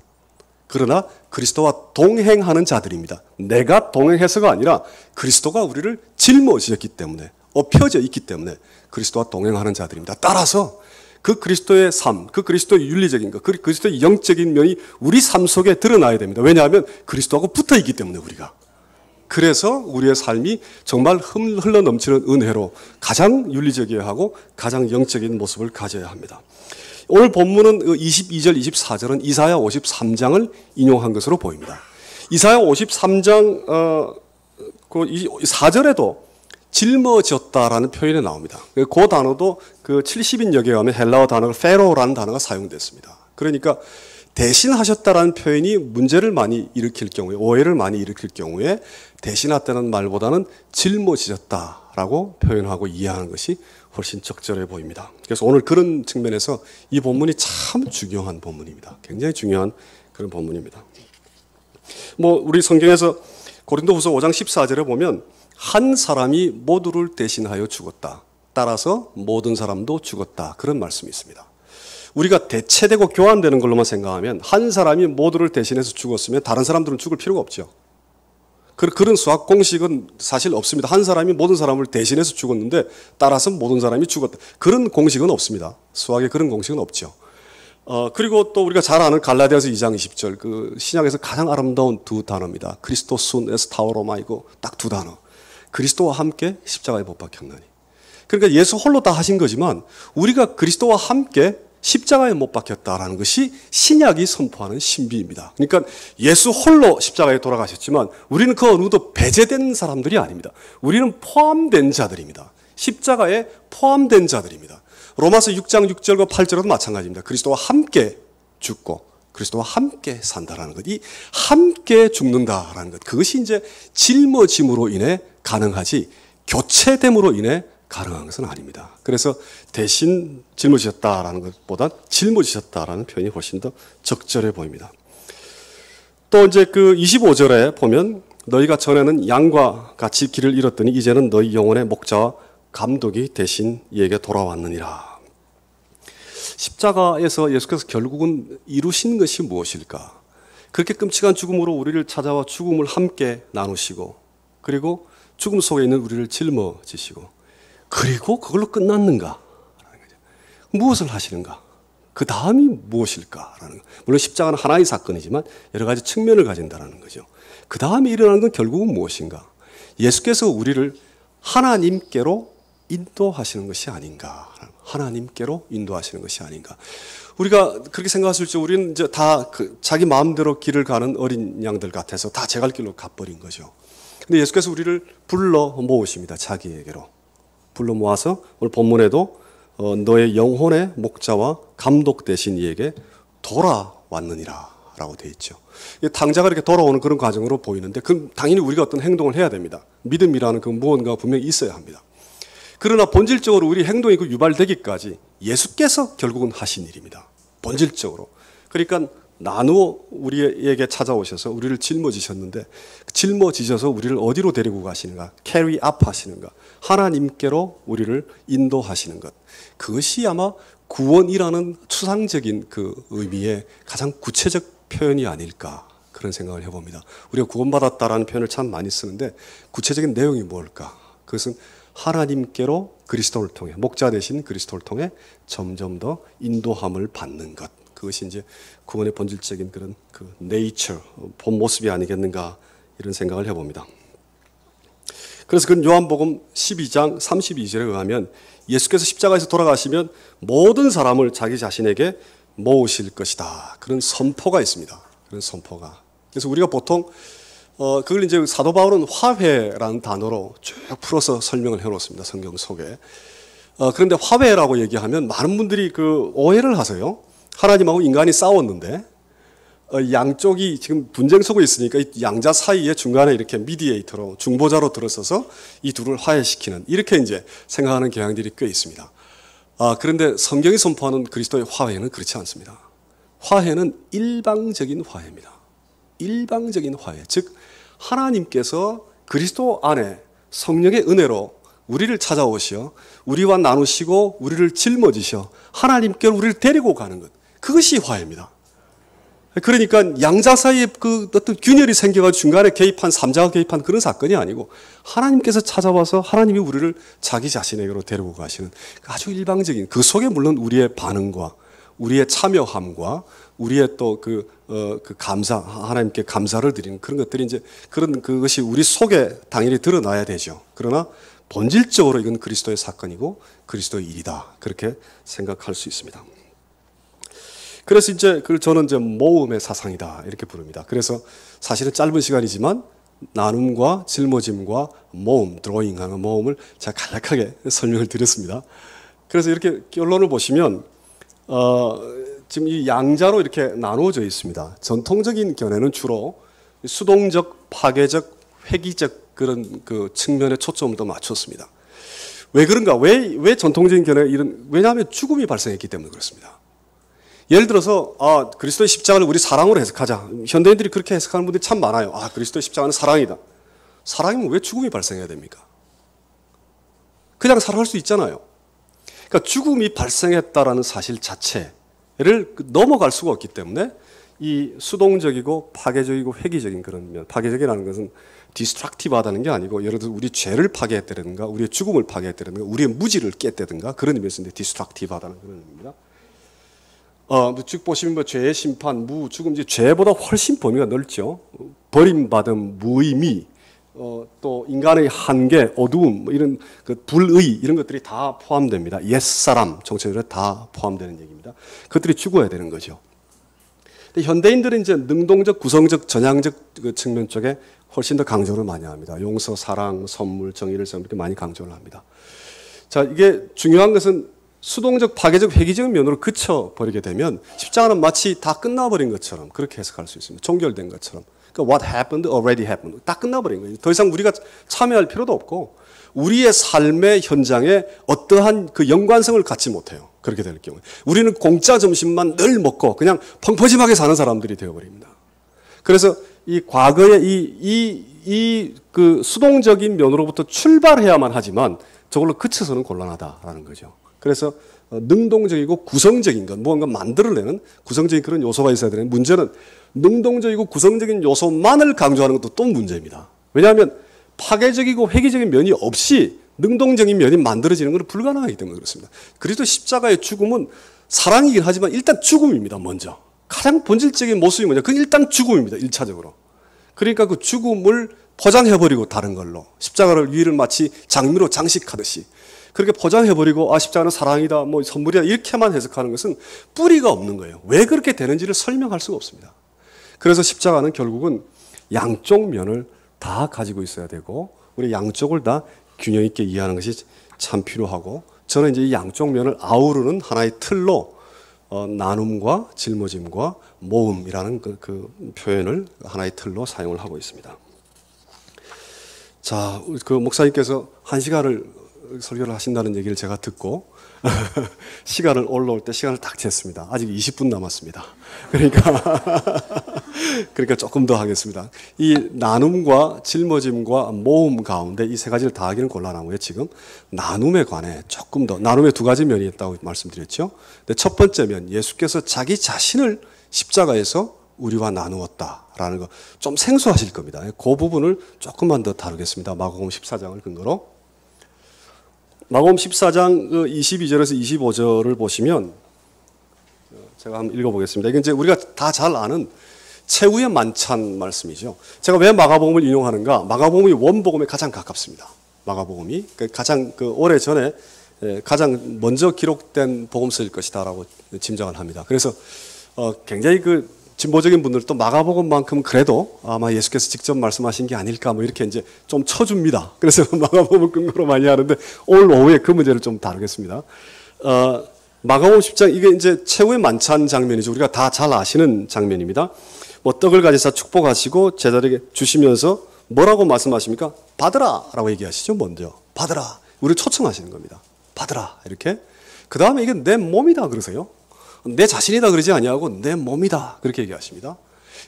S1: 그러나 그리스도와 동행하는 자들입니다. 내가 동행해서가 아니라 그리스도가 우리를 짊어지셨기 때문에 엎혀져 있기 때문에 그리스도와 동행하는 자들입니다. 따라서 그 그리스도의 삶, 그 그리스도의 윤리적인 것, 그 그리스도의 영적인 면이 우리 삶 속에 드러나야 됩니다. 왜냐하면 그리스도하고 붙어 있기 때문에 우리가. 그래서 우리의 삶이 정말 흘러넘치는 은혜로 가장 윤리적이하고 가장 영적인 모습을 가져야 합니다. 오늘 본문은 22절, 24절은 이사야 53장을 인용한 것으로 보입니다. 이사야 53장 4절에도 짊어졌다라는 표현이 나옵니다. 그 단어도 그 70인역에 가면 헬라어 단어가 페로라는 단어가 사용됐습니다. 그러니까 대신하셨다라는 표현이 문제를 많이 일으킬 경우에, 오해를 많이 일으킬 경우에 대신했다는 말보다는 짊어지셨다라고 표현하고 이해하는 것이 훨씬 적절해 보입니다. 그래서 오늘 그런 측면에서 이 본문이 참 중요한 본문입니다. 굉장히 중요한 그런 본문입니다. 우리 성경에서 고린도후서 5장 14절에 보면 한 사람이 모두를 대신하여 죽었다. 따라서 모든 사람도 죽었다. 그런 말씀이 있습니다. 우리가 대체되고 교환되는 걸로만 생각하면 한 사람이 모두를 대신해서 죽었으면 다른 사람들은 죽을 필요가 없죠. 그런 수학 공식은 사실 없습니다. 한 사람이 모든 사람을 대신해서 죽었는데 따라서 모든 사람이 죽었다. 그런 공식은 없습니다. 수학에 그런 공식은 없죠. 그리고 또 우리가 잘 아는 갈라디아서 2장 20절 그 신약에서 가장 아름다운 두 단어입니다. 크리스토순 에스 타오로마이고 딱 두 단어. 그리스도와 함께 십자가에 못 박혔나니. 그러니까 예수 홀로 다 하신 거지만 우리가 그리스도와 함께 십자가에 못 박혔다라는 것이 신약이 선포하는 신비입니다. 그러니까 예수 홀로 십자가에 돌아가셨지만 우리는 그 어느도 배제된 사람들이 아닙니다. 우리는 포함된 자들입니다. 십자가에 포함된 자들입니다. 로마서 6장 6절과 8절도 마찬가지입니다. 그리스도와 함께 죽고 그리스도와 함께 산다라는 것, 이 함께 죽는다라는 것, 그것이 이제 짊어짐으로 인해 가능하지 교체됨으로 인해 가능한 것은 아닙니다. 그래서 대신 짊어지셨다라는 것보다 짊어지셨다라는 표현이 훨씬 더 적절해 보입니다. 또 이제 그 25절에 보면 너희가 전에는 양과 같이 길을 잃었더니 이제는 너희 영혼의 목자와 감독이 대신 이에게 돌아왔느니라. 십자가에서 예수께서 결국은 이루신 것이 무엇일까? 그렇게 끔찍한 죽음으로 우리를 찾아와 죽음을 함께 나누시고 그리고 죽음 속에 있는 우리를 짊어지시고 그리고 그걸로 끝났는가? 무엇을 하시는가? 그 다음이 무엇일까라는 것. 물론 십자가는 하나의 사건이지만 여러 가지 측면을 가진다는 거죠. 그 다음에 일어나는 건 결국은 무엇인가? 예수께서 우리를 하나님께로 인도하시는 것이 아닌가? 하나님께로 인도하시는 것이 아닌가? 우리가 그렇게 생각했을 때 우리는 이제 다 자기 마음대로 길을 가는 어린 양들 같아서 다 제 갈 길로 가버린 거죠. 근데 예수께서 우리를 불러 모으십니다. 자기에게로. 불러 모아서 오늘 본문에도 너의 영혼의 목자와 감독 되신 이에게 돌아왔느니라 라고 되어 있죠. 당자가 이렇게 돌아오는 그런 과정으로 보이는데 그럼 당연히 우리가 어떤 행동을 해야 됩니다. 믿음이라는 그 무언가가 분명히 있어야 합니다. 그러나 본질적으로 우리 행동이 그 유발되기까지 예수께서 결국은 하신 일입니다. 본질적으로. 그러니까 나누어 우리에게 찾아오셔서 우리를 짊어지셨는데 짊어지셔서 우리를 어디로 데리고 가시는가? carry up 하시는가? 하나님께로 우리를 인도하시는 것. 그것이 아마 구원이라는 추상적인 그 의미의 가장 구체적 표현이 아닐까 그런 생각을 해봅니다. 우리가 구원받았다라는 표현을 참 많이 쓰는데 구체적인 내용이 뭘까? 그것은 하나님께로 그리스도를 통해 목자 되신 그리스도를 통해 점점 더 인도함을 받는 것. 그것이 이제 구원의 본질적인 그런 그 네이처, 본 모습이 아니겠는가 이런 생각을 해봅니다. 그래서 그 요한복음 12장 32절에 의하면 예수께서 십자가에서 돌아가시면 모든 사람을 자기 자신에게 모으실 것이다. 그런 선포가 있습니다. 그런 선포가. 그래서 우리가 보통 그걸 이제 사도 바울은 화해라는 단어로 쭉 풀어서 설명을 해놓습니다. 성경 속에. 그런데 화해라고 얘기하면 많은 분들이 그 오해를 하세요. 하나님하고 인간이 싸웠는데 양쪽이 지금 분쟁 속에 있으니까 이 양자 사이에 중간에 이렇게 미디에이터로 중보자로 들어서서 이 둘을 화해시키는 이렇게 이제 생각하는 경향들이 꽤 있습니다. 그런데 성경이 선포하는 그리스도의 화해는 그렇지 않습니다. 화해는 일방적인 화해입니다. 일방적인 화해. 즉 하나님께서 그리스도 안에 성령의 은혜로 우리를 찾아오시어 우리와 나누시고 우리를 짊어지셔 하나님께로 우리를 데리고 가는 것. 그것이 화해입니다. 그러니까 양자 사이에 그 어떤 균열이 생겨가지고 중간에 개입한 삼자가 개입한 그런 사건이 아니고 하나님께서 찾아와서 하나님이 우리를 자기 자신에게로 데리고 가시는 아주 일방적인 그 속에 물론 우리의 반응과 우리의 참여함과 우리의 또 그 감사 하나님께 감사를 드리는 그런 것들이 이제 그런 그것이 우리 속에 당연히 드러나야 되죠. 그러나 본질적으로 이건 그리스도의 사건이고 그리스도의 일이다 그렇게 생각할 수 있습니다. 그래서 이제 그걸 저는 이제 모음의 사상이다 이렇게 부릅니다. 그래서 사실은 짧은 시간이지만 나눔과 짊어짐과 모음, 드로잉하는 모음을 제가 간략하게 설명을 드렸습니다. 그래서 이렇게 결론을 보시면 지금 이 양자로 이렇게 나누어져 있습니다. 전통적인 견해는 주로 수동적, 파괴적, 회기적 그런 그 측면에 초점을 더 맞췄습니다. 왜 그런가? 왜 전통적인 견해 이런? 왜냐하면 죽음이 발생했기 때문에 그렇습니다. 예를 들어서 그리스도의 십자가를 우리 사랑으로 해석하자. 현대인들이 그렇게 해석하는 분들이 참 많아요. 그리스도의 십자가는 사랑이다. 사랑이면 왜 죽음이 발생해야 됩니까? 그냥 사랑할 수 있잖아요. 그러니까 죽음이 발생했다라는 사실 자체를 넘어갈 수가 없기 때문에 이 수동적이고 파괴적이고 회기적인 그런 면, 파괴적이라는 것은 디스트럭티브하다는 게 아니고 예를 들어 우리 죄를 파괴했다든가 우리의 죽음을 파괴했다든가 우리의 무지를 깼다든가 그런 의미에서 디스트럭티브하다는 그런 의미입니다. 쭉 보시면 뭐 죄의 심판, 죽음, 이제 죄보다 훨씬 범위가 넓죠. 버림받음, 무의미, 또 인간의 한계, 어두움, 뭐 이런 그 불의 이런 것들이 다 포함됩니다. 옛사람, 정체적으로 다 포함되는 얘기입니다. 그것들이 죽어야 되는 거죠. 근데 현대인들은 이제 능동적, 구성적, 전향적 그 측면 쪽에 훨씬 더 강조를 많이 합니다. 용서, 사랑, 선물, 정의를 이렇게 많이 강조를 합니다. 자, 이게 중요한 것은 수동적, 파괴적, 회기적 면으로 그쳐버리게 되면 십자가는 마치 다 끝나버린 것처럼 그렇게 해석할 수 있습니다. 종결된 것처럼. 그러니까 what happened already happened. 다 끝나버린 거예요. 더 이상 우리가 참여할 필요도 없고 우리의 삶의 현장에 어떠한 그 연관성을 갖지 못해요. 그렇게 될 경우에. 우리는 공짜 점심만 늘 먹고 그냥 펑퍼짐하게 사는 사람들이 되어버립니다. 그래서 이 과거의 그 수동적인 면으로부터 출발해야만 하지만 저걸로 그쳐서는 곤란하다라는 거죠. 그래서 능동적이고 구성적인 것, 무언가 만들어내는 구성적인 그런 요소가 있어야 되는 문제는 능동적이고 구성적인 요소만을 강조하는 것도 또 문제입니다. 왜냐하면 파괴적이고 회기적인 면이 없이 능동적인 면이 만들어지는 것은 불가능하기 때문에 그렇습니다. 그리스도 십자가의 죽음은 사랑이긴 하지만 일단 죽음입니다. 먼저. 가장 본질적인 모습이 뭐냐? 그건 일단 죽음입니다. 1차적으로. 그러니까 그 죽음을 포장해버리고 다른 걸로 십자가를 위를 마치 장미로 장식하듯이 그렇게 포장해버리고 십자가는 사랑이다, 뭐 선물이다 이렇게만 해석하는 것은 뿌리가 없는 거예요. 왜 그렇게 되는지를 설명할 수가 없습니다. 그래서 십자가는 결국은 양쪽 면을 다 가지고 있어야 되고 우리 양쪽을 다 균형 있게 이해하는 것이 참 필요하고 저는 이제 이 양쪽 면을 아우르는 하나의 틀로 나눔과 짊어짐과 모음이라는 그 표현을 하나의 틀로 사용을 하고 있습니다. 자, 그 목사님께서 한 시간을 설교를 하신다는 얘기를 제가 듣고 시간을 올라올 때 시간을 딱 쟀습니다. 아직 20분 남았습니다. 그러니까 조금 더 하겠습니다. 이 나눔과 짊어짐과 모험 가운데 이 세 가지를 다 하기는 곤란하고요. 지금 나눔에 관해 조금 더, 나눔의 두 가지 면이 있다고 말씀드렸죠. 근데 첫 번째 면, 예수께서 자기 자신을 십자가에서 우리와 나누었다라는 거 좀 생소하실 겁니다. 그 부분을 조금만 더 다루겠습니다. 마가복음 14장을 근거로. 마가복음 14장 22절에서 25절을 보시면 제가 한번 읽어보겠습니다. 이게 이제 우리가 다 잘 아는 최후의 만찬 말씀이죠. 제가 왜 마가복음을 인용하는가? 마가복음이 원복음에 가장 가깝습니다. 마가복음이 가장 오래 전에 가장 먼저 기록된 복음서일 것이다라고 짐작을 합니다. 그래서 굉장히 진보적인 분들도 마가복음만큼 그래도 아마 예수께서 직접 말씀하신 게 아닐까 뭐 이렇게 이제 좀 쳐줍니다. 그래서 마가복음을 근거로 많이 하는데 오늘 오후에 그 문제를 좀 다루겠습니다. 마가복음 10장 이게 이제 최후의 만찬 장면이죠. 우리가 다 잘 아시는 장면입니다. 뭐 떡을 가지사 축복하시고 제자들에게 주시면서 뭐라고 말씀하십니까? 받으라라고 얘기하시죠. 먼저 받으라. 우리 초청하시는 겁니다. 받으라 이렇게. 그 다음에 이게 내 몸이다 그러세요. 내 자신이다 그러지 아니하고 내 몸이다 그렇게 얘기하십니다.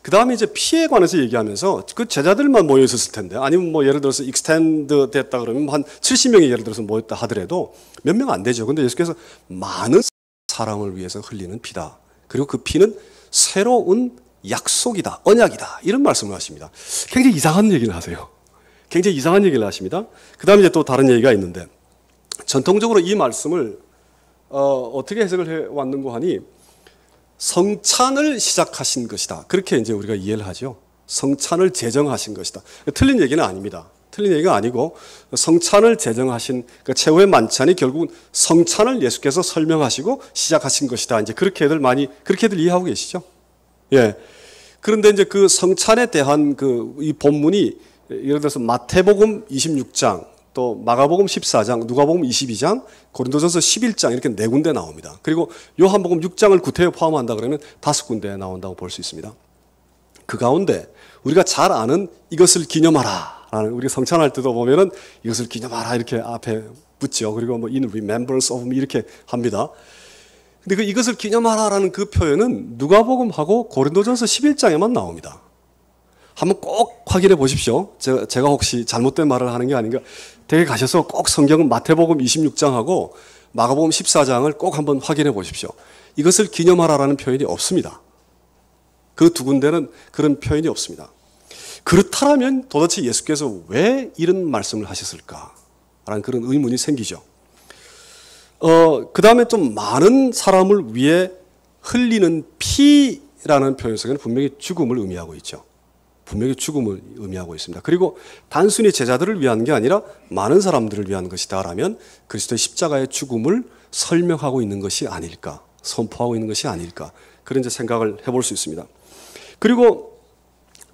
S1: 그 다음에 이제 피에 관해서 얘기하면서 그 제자들만 모여 있었을 텐데 아니면 뭐 예를 들어서 익스텐드 됐다 그러면 한 70명이 예를 들어서 모였다 하더라도 몇 명 안 되죠. 근데 예수께서 많은 사람을 위해서 흘리는 피다. 그리고 그 피는 새로운 약속이다, 언약이다 이런 말씀을 하십니다. 굉장히 이상한 얘기를 하세요. 굉장히 이상한 얘기를 하십니다. 그 다음에 이제 또 다른 얘기가 있는데 전통적으로 이 말씀을 어떻게 해석을 해왔는고 하니 성찬을 시작하신 것이다. 그렇게 이제 우리가 이해를 하죠. 성찬을 제정하신 것이다. 틀린 얘기는 아닙니다. 틀린 얘기가 아니고 성찬을 제정하신 그러니까 최후의 만찬이 결국은 성찬을 예수께서 설명하시고 시작하신 것이다. 이제 그렇게들 이해하고 계시죠? 예. 그런데 이제 그 성찬에 대한 이 본문이 예를 들어서 마태복음 26장 또 마가복음 14장, 누가복음 22장, 고린도전서 11장 이렇게 네 군데 나옵니다. 그리고 요한복음 6장을 구태여 포함한다 그러면 5군데 나온다고 볼 수 있습니다. 그 가운데 우리가 잘 아는 이것을 기념하라 라는 우리가 성찬할 때도 보면은 이것을 기념하라 이렇게 앞에 붙죠. 그리고 뭐 in remembrance of me 이렇게 합니다. 근데 이것을 기념하라라는 그 표현은 누가복음하고 고린도전서 11장에만 나옵니다. 한번 꼭 확인해 보십시오. 제가 혹시 잘못된 말을 하는 게 아닌가. 댁에 가셔서 꼭 성경은 마태복음 26장하고 마가복음 14장을 꼭 한번 확인해 보십시오. 이것을 기념하라라는 표현이 없습니다. 그 두 군데는 그런 표현이 없습니다. 그렇다면 도대체 예수께서 왜 이런 말씀을 하셨을까라는 그런 의문이 생기죠. 그 다음에 좀 많은 사람을 위해 흘리는 피라는 표현 속에는 분명히 죽음을 의미하고 있죠. 분명히 죽음을 의미하고 있습니다. 그리고 단순히 제자들을 위한 게 아니라 많은 사람들을 위한 것이다라면 그리스도의 십자가의 죽음을 설명하고 있는 것이 아닐까, 선포하고 있는 것이 아닐까 그런 이제 생각을 해볼 수 있습니다. 그리고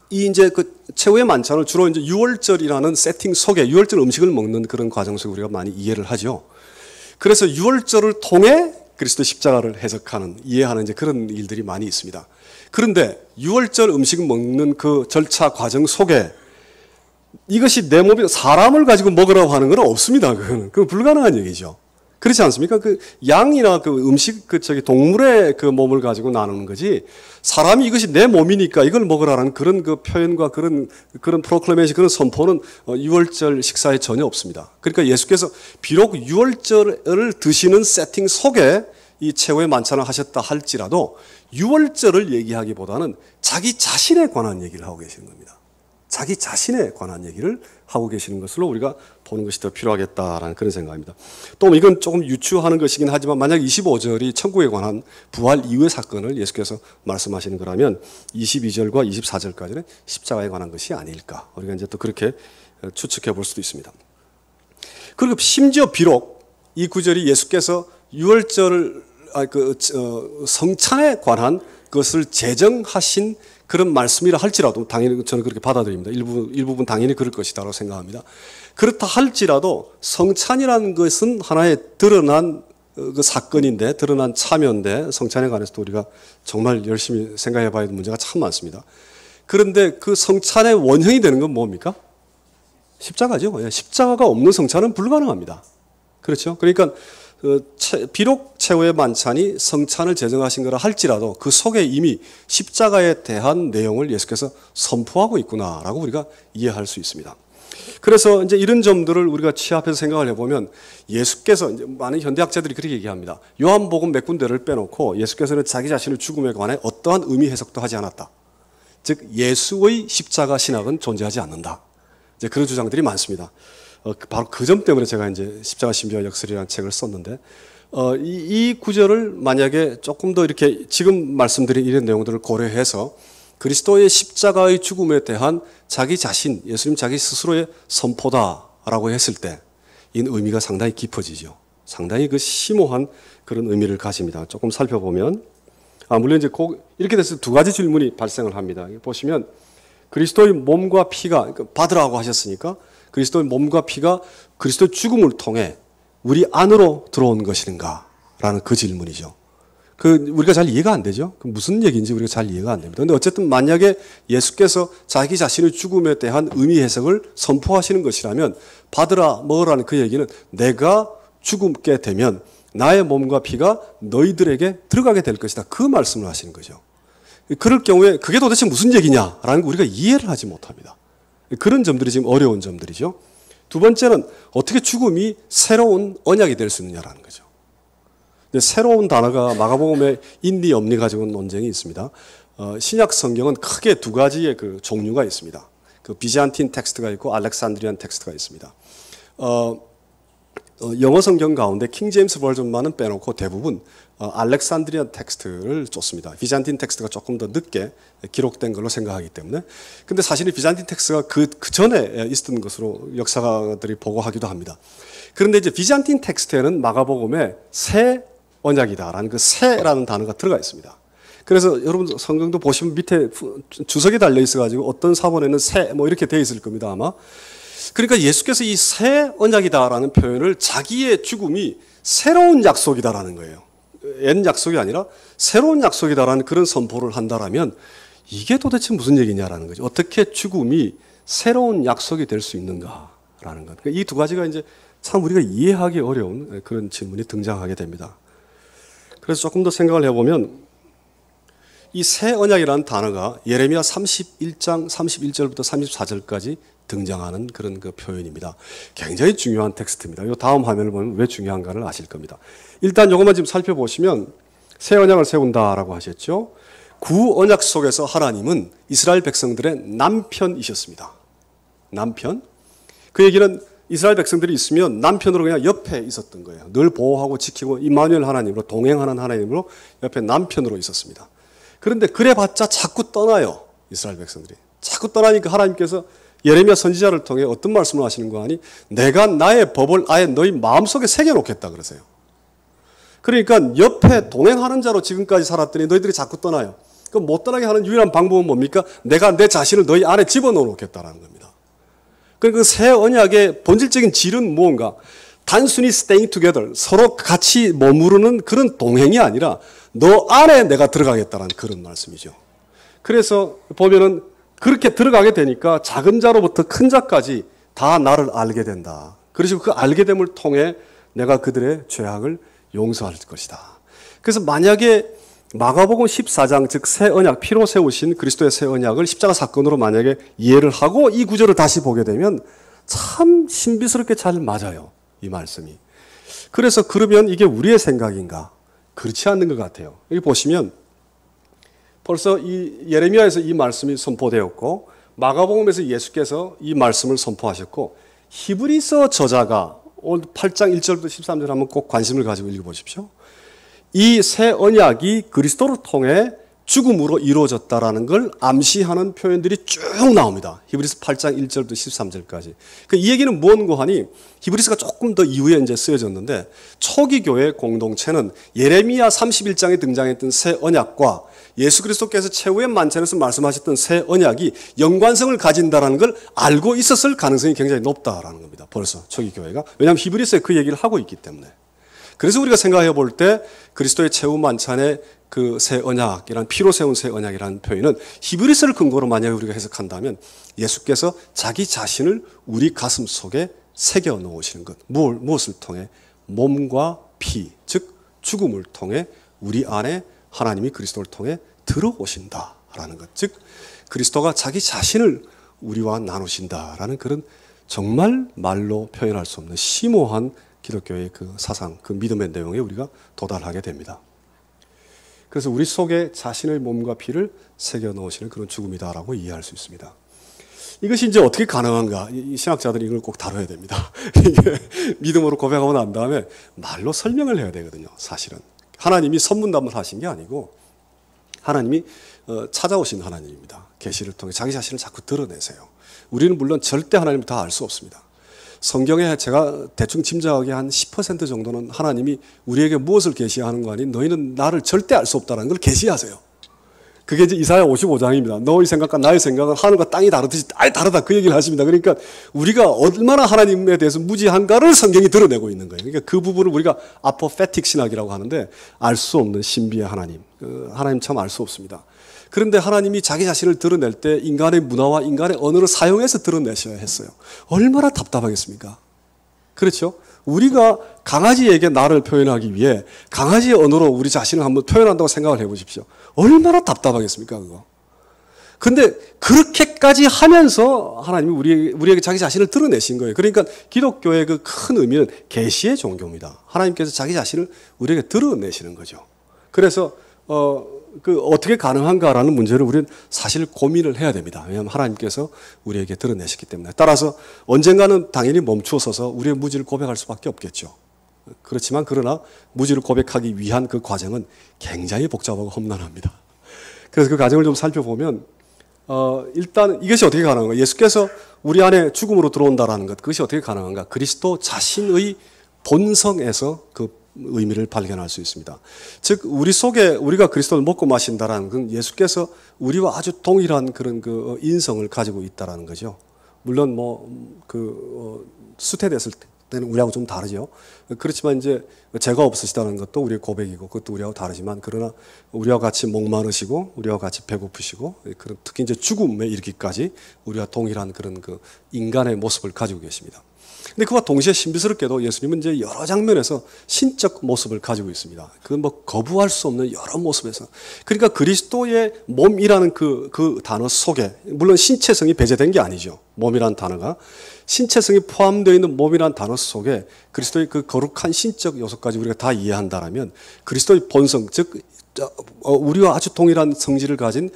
S1: 이 이제 최후의 만찬을 주로 이제 유월절이라는 세팅 속에 유월절 음식을 먹는 그런 과정 속에 우리가 많이 이해를 하죠. 그래서 유월절을 통해 그리스도 십자가를 해석하는, 이해하는 이제 그런 일들이 많이 있습니다. 그런데 유월절 음식 먹는 그 절차 과정 속에 이것이 내 몸이 사람을 가지고 먹으라고 하는 건 없습니다. 그건 불가능한 얘기죠. 그렇지 않습니까? 양이나 음식, 동물의 몸을 가지고 나누는 거지, 사람이 이것이 내 몸이니까 이걸 먹으라는 그런 표현과 그런 프로클레이션, 그런 선포는 유월절 식사에 전혀 없습니다. 그러니까 예수께서 비록 유월절을 드시는 세팅 속에 이 최후의 만찬을 하셨다 할지라도 유월절을 얘기하기보다는 자기 자신에 관한 얘기를 하고 계시는 겁니다. 자기 자신에 관한 얘기를 하고 계시는 것으로 우리가 보는 것이 더 필요하겠다라는 그런 생각입니다. 또 이건 조금 유추하는 것이긴 하지만 만약 25절이 천국에 관한 부활 이후의 사건을 예수께서 말씀하시는 거라면 22절과 24절까지는 십자가에 관한 것이 아닐까. 우리가 이제 또 그렇게 추측해 볼 수도 있습니다. 그리고 심지어 비록 이 구절이 예수께서 유월절을 성찬에 관한 것을 제정하신 그런 말씀이라 할지라도 당연히 저는 그렇게 받아들입니다. 일부분 당연히 그럴 것이다라고 생각합니다. 그렇다 할지라도 성찬이라는 것은 하나의 드러난 그 사건인데, 드러난 참여인데 성찬에 관해서도 우리가 정말 열심히 생각해 봐야 될 문제가 참 많습니다. 그런데 그 성찬의 원형이 되는 건 뭡니까? 십자가죠. 십자가가 없는 성찬은 불가능합니다. 그렇죠? 그러니까 비록 최후의 만찬이 성찬을 제정하신 거라 할지라도 그 속에 이미 십자가에 대한 내용을 예수께서 선포하고 있구나라고 우리가 이해할 수 있습니다. 그래서 이제 이런 점들을 우리가 취합해서 생각을 해보면 예수께서 이제 많은 현대학자들이 그렇게 얘기합니다. 요한복음 몇 군데를 빼놓고 예수께서는 자기 자신의 죽음에 관해 어떠한 의미 해석도 하지 않았다. 즉 예수의 십자가 신학은 존재하지 않는다. 이제 그런 주장들이 많습니다. 바로 그 점 때문에 제가 이제 십자가 신비와 역설이라는 책을 썼는데 이 구절을 만약에 조금 더 이렇게 지금 말씀드린 이런 내용들을 고려해서 그리스도의 십자가의 죽음에 대한 자기 자신, 예수님 자기 스스로의 선포다라고 했을 때 이 의미가 상당히 깊어지죠. 상당히 그 심오한 그런 의미를 가집니다. 조금 살펴보면 물론 이제 이렇게 돼서 두 가지 질문이 발생을 합니다. 보시면 그리스도의 몸과 피가 받으라고 하셨으니까 그리스도의 몸과 피가 그리스도의 죽음을 통해 우리 안으로 들어온 것인가라는 그 질문이죠. 우리가 잘 이해가 안 되죠. 무슨 얘기인지 우리가 잘 이해가 안 됩니다. 그런데 어쨌든 만약에 예수께서 자기 자신의 죽음에 대한 의미 해석을 선포하시는 것이라면 받으라 먹으라는 그 얘기는 내가 죽게 되면 나의 몸과 피가 너희들에게 들어가게 될 것이다. 그 말씀을 하시는 거죠. 그럴 경우에 그게 도대체 무슨 얘기냐라는 거 우리가 이해를 하지 못합니다. 그런 점들이 지금 어려운 점들이죠. 두 번째는 어떻게 죽음이 새로운 언약이 될 수 있느냐라는 거죠. 새로운 단어가 마가복음에 있니 없니 가지고 논쟁이 있습니다. 신약 성경은 크게 두 가지의 그 종류가 있습니다. 그 비잔틴 텍스트가 있고 알렉산드리안 텍스트가 있습니다. 영어 성경 가운데 킹 제임스 버전만은 빼놓고 대부분 알렉산드리안 텍스트를 쫓습니다. 비잔틴 텍스트가 조금 더 늦게 기록된 걸로 생각하기 때문에. 근데 사실 비잔틴 텍스트가 그 전에 있었던 것으로 역사가들이 보고하기도 합니다. 그런데 이제 비잔틴 텍스트에는 마가복음에 새 언약이다라는 그 새라는 단어가 들어가 있습니다. 그래서 여러분 성경도 보시면 밑에 주석이 달려 있어가지고 어떤 사본에는 새 뭐 이렇게 되어 있을 겁니다 아마. 그러니까 예수께서 이 새 언약이다라는 표현을 자기의 죽음이 새로운 약속이다라는 거예요. 옛 약속이 아니라 새로운 약속이다라는 그런 선포를 한다라면 이게 도대체 무슨 얘기냐라는 거죠. 어떻게 죽음이 새로운 약속이 될 수 있는가라는 것. 그러니까 이 두 가지가 이제 참 우리가 이해하기 어려운 그런 질문이 등장하게 됩니다. 그래서 조금 더 생각을 해보면 이 새 언약이라는 단어가 예레미야 31장 31절부터 34절까지 등장하는 그런 그 표현입니다. 굉장히 중요한 텍스트입니다. 이 다음 화면을 보면 왜 중요한가를 아실 겁니다. 일단 이것만 지금 살펴보시면 새 언약을 세운다라고 하셨죠. 구 언약 속에서 하나님은 이스라엘 백성들의 남편이셨습니다. 남편. 그 얘기는 이스라엘 백성들이 있으면 남편으로 그냥 옆에 있었던 거예요. 늘 보호하고 지키고 임마누엘 하나님으로 동행하는 하나님으로 옆에 남편으로 있었습니다. 그런데 그래봤자 자꾸 떠나요. 이스라엘 백성들이. 자꾸 떠나니까 하나님께서 예레미야 선지자를 통해 어떤 말씀을 하시는 거 아니? 내가 나의 법을 아예 너희 마음속에 새겨놓겠다 그러세요. 그러니까 옆에 동행하는 자로 지금까지 살았더니 너희들이 자꾸 떠나요. 그럼 못 떠나게 하는 유일한 방법은 뭡니까? 내가 내 자신을 너희 안에 집어넣어 놓겠다라는 겁니다. 그러니까 그 새 언약의 본질적인 질은 무언가? 단순히 staying together, 서로 같이 머무르는 그런 동행이 아니라 너 안에 내가 들어가겠다는 그런 말씀이죠. 그래서 보면은 그렇게 들어가게 되니까 작은 자로부터 큰 자까지 다 나를 알게 된다. 그리고 그 알게 됨을 통해 내가 그들의 죄악을 용서할 것이다. 그래서 만약에 마가복음 14장 즉 새 언약 피로 세우신 그리스도의 새 언약을 십자가 사건으로 만약에 이해를 하고 이 구절을 다시 보게 되면 참 신비스럽게 잘 맞아요. 이 말씀이. 그래서 그러면 이게 우리의 생각인가? 그렇지 않는 것 같아요. 여기 보시면 벌써 이 예레미야에서 이 말씀이 선포되었고 마가복음에서 예수께서 이 말씀을 선포하셨고 히브리서 저자가 오늘 8장 1절부터 13절 한번 꼭 관심을 가지고 읽어보십시오. 이 새 언약이 그리스도를 통해 죽음으로 이루어졌다라는 걸 암시하는 표현들이 쭉 나옵니다. 히브리서 8장 1절부터 13절까지. 이 얘기는 무언고 하니 히브리서가 조금 더 이후에 이제 쓰여졌는데 초기 교회 공동체는 예레미야 31장에 등장했던 새 언약과 예수 그리스도께서 최후의 만찬에서 말씀하셨던 새 언약이 연관성을 가진다라는 걸 알고 있었을 가능성이 굉장히 높다라는 겁니다. 벌써 초기 교회가. 왜냐하면 히브리서에 그 얘기를 하고 있기 때문에. 그래서 우리가 생각해 볼 때 그리스도의 최후 만찬의 그 새 언약이란 피로 세운 새 언약이라는 표현은 히브리서를 근거로 만약에 우리가 해석한다면 예수께서 자기 자신을 우리 가슴 속에 새겨 놓으시는 것. 무엇을 통해? 몸과 피, 즉 죽음을 통해 우리 안에 하나님이 그리스도를 통해 들어오신다라는 것, 즉 그리스도가 자기 자신을 우리와 나누신다라는 그런 정말 말로 표현할 수 없는 심오한 기독교의 그 사상, 그 믿음의 내용에 우리가 도달하게 됩니다. 그래서 우리 속에 자신의 몸과 피를 새겨 넣으시는 그런 죽음이다라고 이해할 수 있습니다. 이것이 이제 어떻게 가능한가? 이 신학자들이 이걸 꼭 다뤄야 됩니다. 이게 믿음으로 고백하고 난 다음에 말로 설명을 해야 되거든요. 사실은 하나님이 선문답을 하신 게 아니고 하나님이 찾아오신 하나님입니다. 계시를 통해 자기 자신을 자꾸 드러내세요. 우리는 물론 절대 하나님을 다 알 수 없습니다. 성경에 제가 대충 짐작하기에 한 10% 정도는 하나님이 우리에게 무엇을 계시하는 거 아닌 너희는 나를 절대 알 수 없다는 걸 계시하세요. 그게 이제 이사야 55장입니다. 너의 생각과 나의 생각은 하늘과 땅이 다르듯이 아예 다르다, 그 얘기를 하십니다. 그러니까 우리가 얼마나 하나님에 대해서 무지한가를 성경이 드러내고 있는 거예요. 그러니까 그 부분을 우리가 아포페틱 신학이라고 하는데 알 수 없는 신비의 하나님, 하나님 참 알 수 없습니다. 그런데 하나님이 자기 자신을 드러낼 때 인간의 문화와 인간의 언어를 사용해서 드러내셔야 했어요. 얼마나 답답하겠습니까? 그렇죠? 우리가 강아지에게 나를 표현하기 위해 강아지의 언어로 우리 자신을 한번 표현한다고 생각을 해보십시오. 얼마나 답답하겠습니까, 그거? 근데 그렇게까지 하면서 하나님이 우리에게 자기 자신을 드러내신 거예요. 그러니까 기독교의 그 큰 의미는 계시의 종교입니다. 하나님께서 자기 자신을 우리에게 드러내시는 거죠. 그래서 어떻게 가능한가라는 문제를 우리는 사실 고민을 해야 됩니다. 왜냐하면 하나님께서 우리에게 드러내셨기 때문에. 따라서 언젠가는 당연히 멈추어서서 우리의 무지를 고백할 수밖에 없겠죠. 그렇지만 그러나 무지를 고백하기 위한 그 과정은 굉장히 복잡하고 험난합니다. 그래서 그 과정을 좀 살펴보면 일단 이것이 어떻게 가능한가? 예수께서 우리 안에 죽음으로 들어온다라는 것, 그것이 어떻게 가능한가? 그리스도 자신의 본성에서 그 의미를 발견할 수 있습니다. 즉 우리 속에 우리가 그리스도를 먹고 마신다라는 건 예수께서 우리와 아주 동일한 그런 그 인성을 가지고 있다라는 거죠. 물론 수태됐을 때는 우리하고 좀 다르죠. 그렇지만 이제 죄가 없으시다는 것도 우리의 고백이고 그것도 우리하고 다르지만 그러나 우리와 같이 목마르시고 우리와 같이 배고프시고 그런 특히 이제 죽음에 이르기까지 우리와 동일한 그런 그 인간의 모습을 가지고 계십니다. 근데 그와 동시에 신비스럽게도 예수님은 이제 여러 장면에서 신적 모습을 가지고 있습니다. 그 거부할 수 없는 여러 모습에서. 그러니까 그리스도의 몸이라는 그 단어 속에, 물론 신체성이 배제된 게 아니죠. 몸이라는 단어가. 신체성이 포함되어 있는 몸이라는 단어 속에 그리스도의 그 거룩한 신적 요소까지 우리가 다 이해한다면 그리스도의 본성, 즉, 우리와 아주 동일한 성질을 가진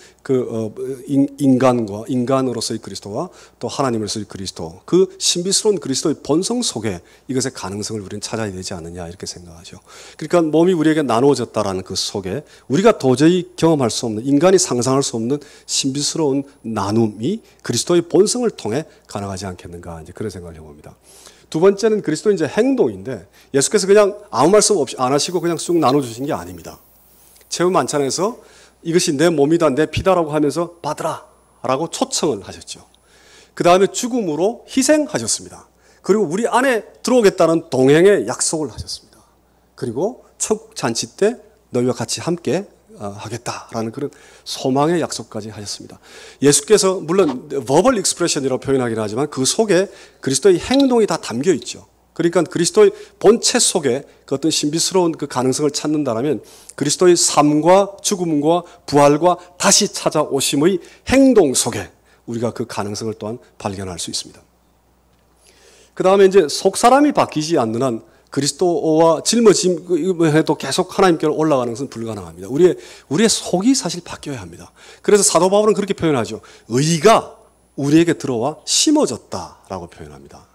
S1: 인간으로서의 그리스도와 또 하나님으로서의 그리스도, 그 신비스러운 그리스도의 본성 속에 이것의 가능성을 우리는 찾아야 되지 않느냐 이렇게 생각하죠. 그러니까 몸이 우리에게 나누어졌다라는 그 속에 우리가 도저히 경험할 수 없는, 인간이 상상할 수 없는 신비스러운 나눔이 그리스도의 본성을 통해 가능하지 않겠는가, 이제 그런 생각을 해봅니다. 두 번째는 그리스도의 이제 행동인데 예수께서 그냥 아무 말씀 없이 안 하시고 그냥 쑥 나눠주신 게 아닙니다. 최후 만찬에서 이것이 내 몸이다, 내 피다라고 하면서 받으라 라고 초청을 하셨죠. 그 다음에 죽음으로 희생하셨습니다. 그리고 우리 안에 들어오겠다는 동행의 약속을 하셨습니다. 그리고 천국 잔치 때 너희와 같이 함께 하겠다라는 그런 소망의 약속까지 하셨습니다. 예수께서 물론 verbal expression이라고 표현하긴 하지만 그 속에 그리스도의 행동이 다 담겨 있죠. 그러니까 그리스도의 본체 속에 그 어떤 신비스러운 그 가능성을 찾는다면 그리스도의 삶과 죽음과 부활과 다시 찾아오심의 행동 속에 우리가 그 가능성을 또한 발견할 수 있습니다. 그 다음에 이제 속 사람이 바뀌지 않는 한 그리스도와 짊어짐해도 계속 하나님께로 올라가는 것은 불가능합니다. 우리의 속이 사실 바뀌어야 합니다. 그래서 사도 바울은 그렇게 표현하죠. 의가 우리에게 들어와 심어졌다라고 표현합니다.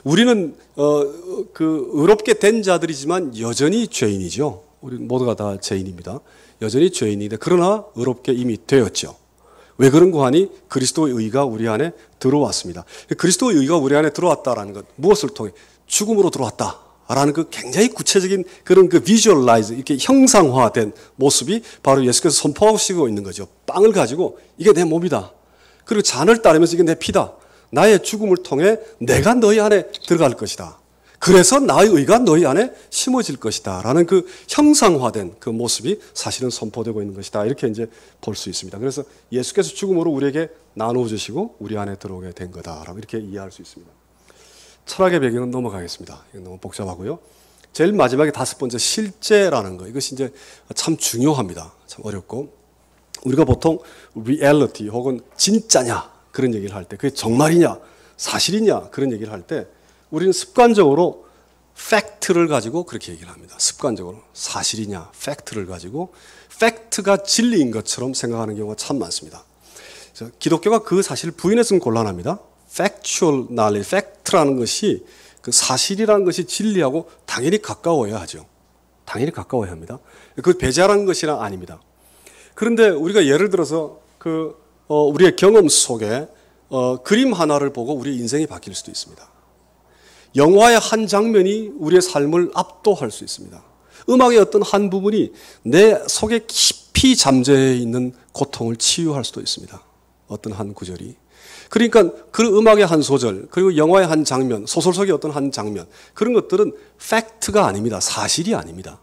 S1: 우리는 의롭게 된 자들이지만 여전히 죄인이죠. 우리 모두가 다 죄인입니다. 여전히 죄인인데 그러나 의롭게 이미 되었죠. 왜 그런가 하니 그리스도의 의가 우리 안에 들어왔습니다. 그리스도의 의가 우리 안에 들어왔다라는 것, 무엇을 통해? 죽음으로 들어왔다라는 그 굉장히 구체적인 그런 그 비주얼라이즈, 이렇게 형상화된 모습이 바로 예수께서 선포하시고 있는 거죠. 빵을 가지고 이게 내 몸이다. 그리고 잔을 따르면서 이게 내 피다. 나의 죽음을 통해 내가 너희 안에 들어갈 것이다. 그래서 나의 의가 너희 안에 심어질 것이다. 라는 그 형상화된 그 모습이 사실은 선포되고 있는 것이다. 이렇게 이제 볼 수 있습니다. 그래서 예수께서 죽음으로 우리에게 나누어 주시고 우리 안에 들어오게 된 거다라고 이렇게 이해할 수 있습니다. 철학의 배경은 넘어가겠습니다. 이건 너무 복잡하고요. 제일 마지막에 5번째 실제라는 거. 이것이 이제 참 중요합니다. 참 어렵고. 우리가 보통 reality 혹은 진짜냐 그런 얘기를 할 때 그게 정말이냐 사실이냐 그런 얘기를 할 때 우리는 습관적으로 팩트를 가지고 그렇게 얘기를 합니다. 습관적으로 사실이냐 팩트를 가지고 팩트가 진리인 것처럼 생각하는 경우가 참 많습니다. 그래서 기독교가 그 사실을 부인해서는 곤란합니다. factual knowledge, 팩트라는 것이 그 사실이라는 것이 진리하고 당연히 가까워야 하죠. 당연히 가까워야 합니다. 그 배제하라는 것이 아닙니다. 그런데 우리가 예를 들어서 우리의 경험 속에 그림 하나를 보고 우리의 인생이 바뀔 수도 있습니다. 영화의 한 장면이 우리의 삶을 압도할 수 있습니다. 음악의 어떤 한 부분이 내 속에 깊이 잠재해 있는 고통을 치유할 수도 있습니다. 어떤 한 구절이. 그러니까 그 음악의 한 소절, 그리고 영화의 한 장면, 소설 속의 어떤 한 장면, 그런 것들은 팩트가 아닙니다. 사실이 아닙니다.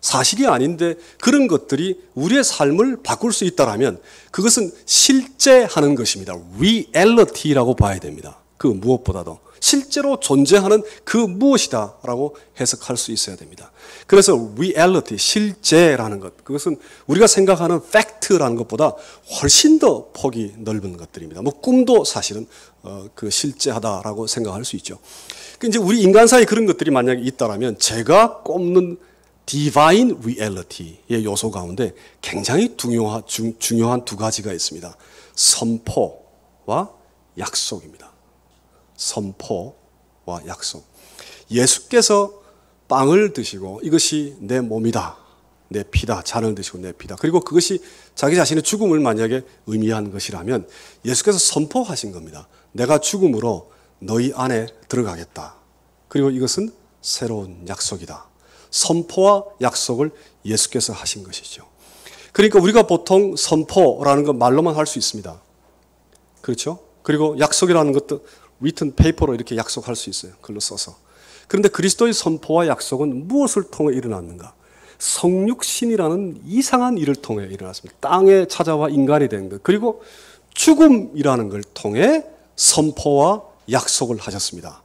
S1: 사실이 아닌데 그런 것들이 우리의 삶을 바꿀 수 있다면 그것은 실제하는 것입니다. 리얼리티라고 봐야 됩니다. 그 무엇보다도 실제로 존재하는 그 무엇이다라고 해석할 수 있어야 됩니다. 그래서 리얼리티, 실제라는 것, 그것은 우리가 생각하는 팩트라는 것보다 훨씬 더 폭이 넓은 것들입니다. 뭐 꿈도 사실은 그 실제하다라고 생각할 수 있죠. 이제 우리 인간사에 그런 것들이 만약에 있다라면 제가 꼽는 디바인 리얼리티의 요소 가운데 굉장히 중요한 두 가지가 있습니다. 선포와 약속입니다. 선포와 약속. 예수께서 빵을 드시고 이것이 내 몸이다, 내 피다, 잔을 드시고 내 피다. 그리고 그것이 자기 자신의 죽음을 만약에 의미한 것이라면 예수께서 선포하신 겁니다. 내가 죽음으로 너희 안에 들어가겠다. 그리고 이것은 새로운 약속이다. 선포와 약속을 예수께서 하신 것이죠. 그러니까 우리가 보통 선포라는 건 말로만 할 수 있습니다. 그렇죠? 그리고 약속이라는 것도 written paper로 이렇게 약속할 수 있어요. 글로 써서. 그런데 그리스도의 선포와 약속은 무엇을 통해 일어났는가? 성육신이라는 이상한 일을 통해 일어났습니다. 땅에 찾아와 인간이 된 것. 그리고 죽음이라는 걸 통해 선포와 약속을 하셨습니다.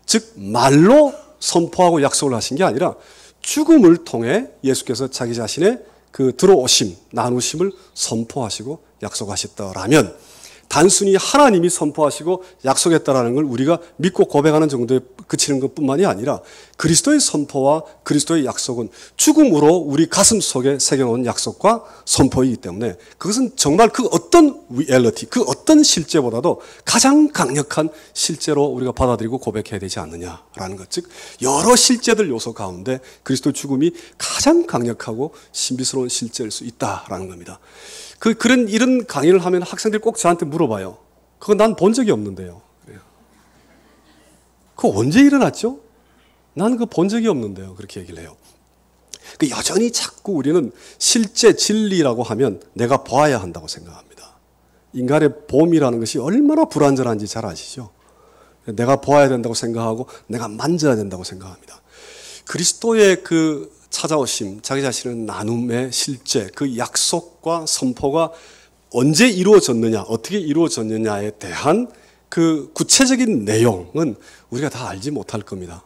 S1: 즉 말로 선포하고 약속을 하신 게 아니라 죽음을 통해 예수께서 자기 자신의 그 들어오심, 나누심을 선포하시고 약속하셨다라면 단순히 하나님이 선포하시고 약속했다라는 걸 우리가 믿고 고백하는 정도에 그치는 것뿐만이 아니라 그리스도의 선포와 그리스도의 약속은 죽음으로 우리 가슴 속에 새겨놓은 약속과 선포이기 때문에 그것은 정말 그 어떤 리얼리티, 그 어떤 실제보다도 가장 강력한 실제로 우리가 받아들이고 고백해야 되지 않느냐라는 것. 즉 여러 실제들 요소 가운데 그리스도의 죽음이 가장 강력하고 신비스러운 실제일 수 있다라는 겁니다. 이런 강의를 하면 학생들이 꼭 저한테 물어봐요. 그거 난 본 적이 없는데요. 그거 언제 일어났죠? 난 그거 본 적이 없는데요. 그렇게 얘기를 해요. 여전히 자꾸 우리는 실제 진리라고 하면 내가 봐야 한다고 생각합니다. 인간의 봄이라는 것이 얼마나 불완전한지 잘 아시죠? 내가 보아야 된다고 생각하고 내가 만져야 된다고 생각합니다. 그리스도의 그 찾아오심, 자기 자신의 나눔의 실제, 그 약속과 선포가 언제 이루어졌느냐, 어떻게 이루어졌느냐에 대한 그 구체적인 내용은 우리가 다 알지 못할 겁니다.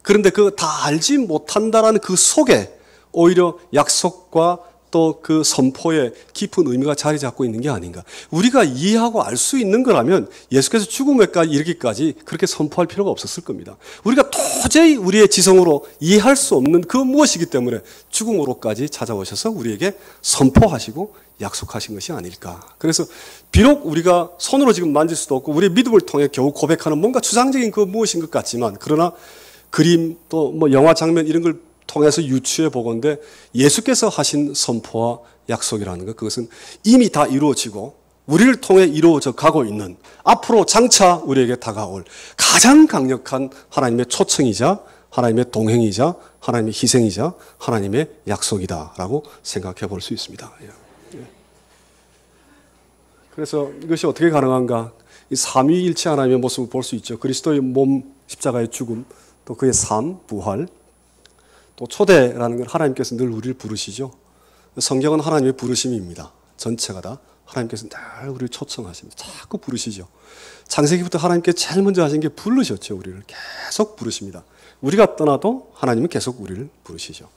S1: 그런데 그 다 알지 못한다라는 그 속에 오히려 약속과 또 그 선포에 깊은 의미가 자리 잡고 있는 게 아닌가. 우리가 이해하고 알 수 있는 거라면 예수께서 죽음에까지 이르기까지 그렇게 선포할 필요가 없었을 겁니다. 우리가 도저히 우리의 지성으로 이해할 수 없는 그 무엇이기 때문에 죽음으로까지 찾아오셔서 우리에게 선포하시고 약속하신 것이 아닐까. 그래서 비록 우리가 손으로 지금 만질 수도 없고 우리의 믿음을 통해 겨우 고백하는 뭔가 추상적인 그 무엇인 것 같지만 그러나 그림 또 뭐 영화 장면 이런 걸 통해서 유추해 보건대 예수께서 하신 선포와 약속이라는 것, 그것은 이미 다 이루어지고 우리를 통해 이루어져 가고 있는 앞으로 장차 우리에게 다가올 가장 강력한 하나님의 초청이자 하나님의 동행이자 하나님의 희생이자 하나님의 약속이다라고 생각해 볼 수 있습니다. 그래서 이것이 어떻게 가능한가? 이 삼위일체 하나님의 모습을 볼 수 있죠. 그리스도의 몸, 십자가의 죽음, 또 그의 삶, 부활, 또 초대라는 걸 하나님께서 늘 우리를 부르시죠. 성경은 하나님의 부르심입니다. 전체가 다 하나님께서 늘 우리를 초청하십니다. 자꾸 부르시죠. 창세기부터 하나님께 제일 먼저 하신 게 부르셨죠. 우리를 계속 부르십니다. 우리가 떠나도 하나님은 계속 우리를 부르시죠.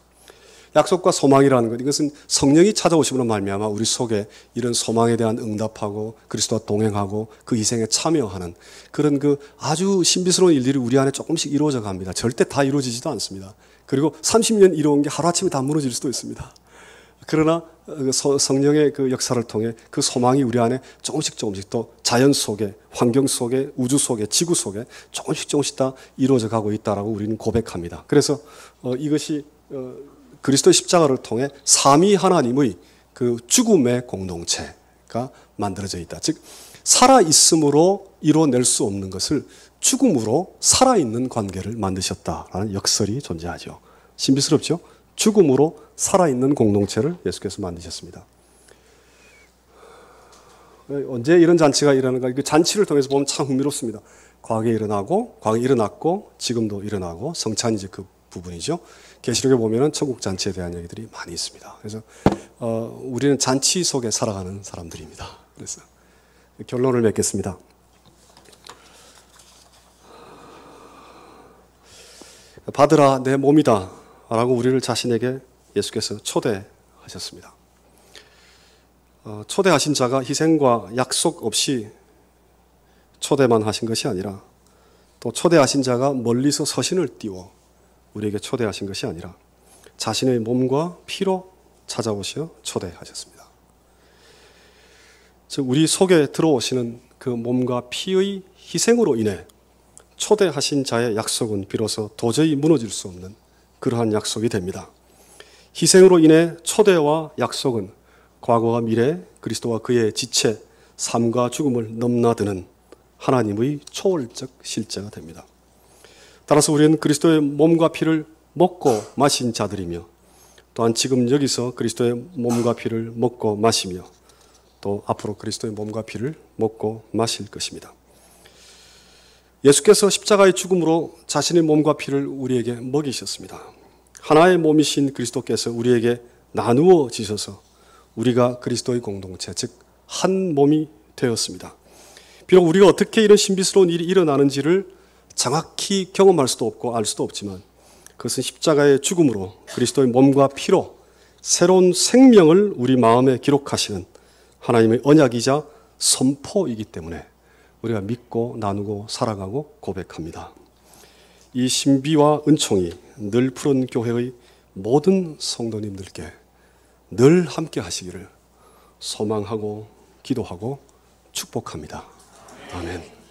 S1: 약속과 소망이라는 것, 이것은 성령이 찾아오심으로 말미암아 우리 속에 이런 소망에 대한 응답하고 그리스도와 동행하고 그 희생에 참여하는 그런 그 아주 신비스러운 일들이 우리 안에 조금씩 이루어져 갑니다. 절대 다 이루어지지도 않습니다. 그리고 30년 이루어온 게 하루아침에 다 무너질 수도 있습니다. 그러나 성령의 그 역사를 통해 그 소망이 우리 안에 조금씩 또 자연 속에, 환경 속에, 우주 속에, 지구 속에 조금씩 다 이루어져 가고 있다라고 우리는 고백합니다. 그래서 이것이 그리스도의 십자가를 통해 삼위 하나님의 그 죽음의 공동체가 만들어져 있다. 즉 살아있음으로 이뤄낼 수 없는 것을 죽음으로 살아있는 관계를 만드셨다라는 역설이 존재하죠. 신비스럽죠? 죽음으로 살아있는 공동체를 예수께서 만드셨습니다. 언제 이런 잔치가 일어나는가? 그 잔치를 통해서 보면 참 흥미롭습니다. 과거에 일어났고 지금도 일어나고 성찬이 이제 그 부분이죠. 계시록에 보면은 천국 잔치에 대한 얘기들이 많이 있습니다. 그래서 우리는 잔치 속에 살아가는 사람들입니다. 그래서 결론을 맺겠습니다. 받으라 내 몸이다 라고 우리를 자신에게 예수께서 초대하셨습니다. 초대하신 자가 희생과 약속 없이 초대만 하신 것이 아니라 또 초대하신 자가 멀리서 서신을 띄워 우리에게 초대하신 것이 아니라 자신의 몸과 피로 찾아오셔 초대하셨습니다. 즉 우리 속에 들어오시는 그 몸과 피의 희생으로 인해 초대하신 자의 약속은 비로소 도저히 무너질 수 없는 그러한 약속이 됩니다. 희생으로 인해 초대와 약속은 과거와 미래, 그리스도와 그의 지체, 삶과 죽음을 넘나드는 하나님의 초월적 실제가 됩니다. 따라서 우리는 그리스도의 몸과 피를 먹고 마신 자들이며 또한 지금 여기서 그리스도의 몸과 피를 먹고 마시며 또 앞으로 그리스도의 몸과 피를 먹고 마실 것입니다. 예수께서 십자가의 죽음으로 자신의 몸과 피를 우리에게 먹이셨습니다. 하나의 몸이신 그리스도께서 우리에게 나누어 지셔서 우리가 그리스도의 공동체, 즉 한 몸이 되었습니다. 비록 우리가 어떻게 이런 신비스러운 일이 일어나는지를 정확히 경험할 수도 없고 알 수도 없지만 그것은 십자가의 죽음으로 그리스도의 몸과 피로 새로운 생명을 우리 마음에 기록하시는 하나님의 언약이자 선포이기 때문에 우리가 믿고 나누고 살아가고 고백합니다. 이 신비와 은총이 늘 푸른 교회의 모든 성도님들께 늘 함께 하시기를 소망하고 기도하고 축복합니다. 아멘.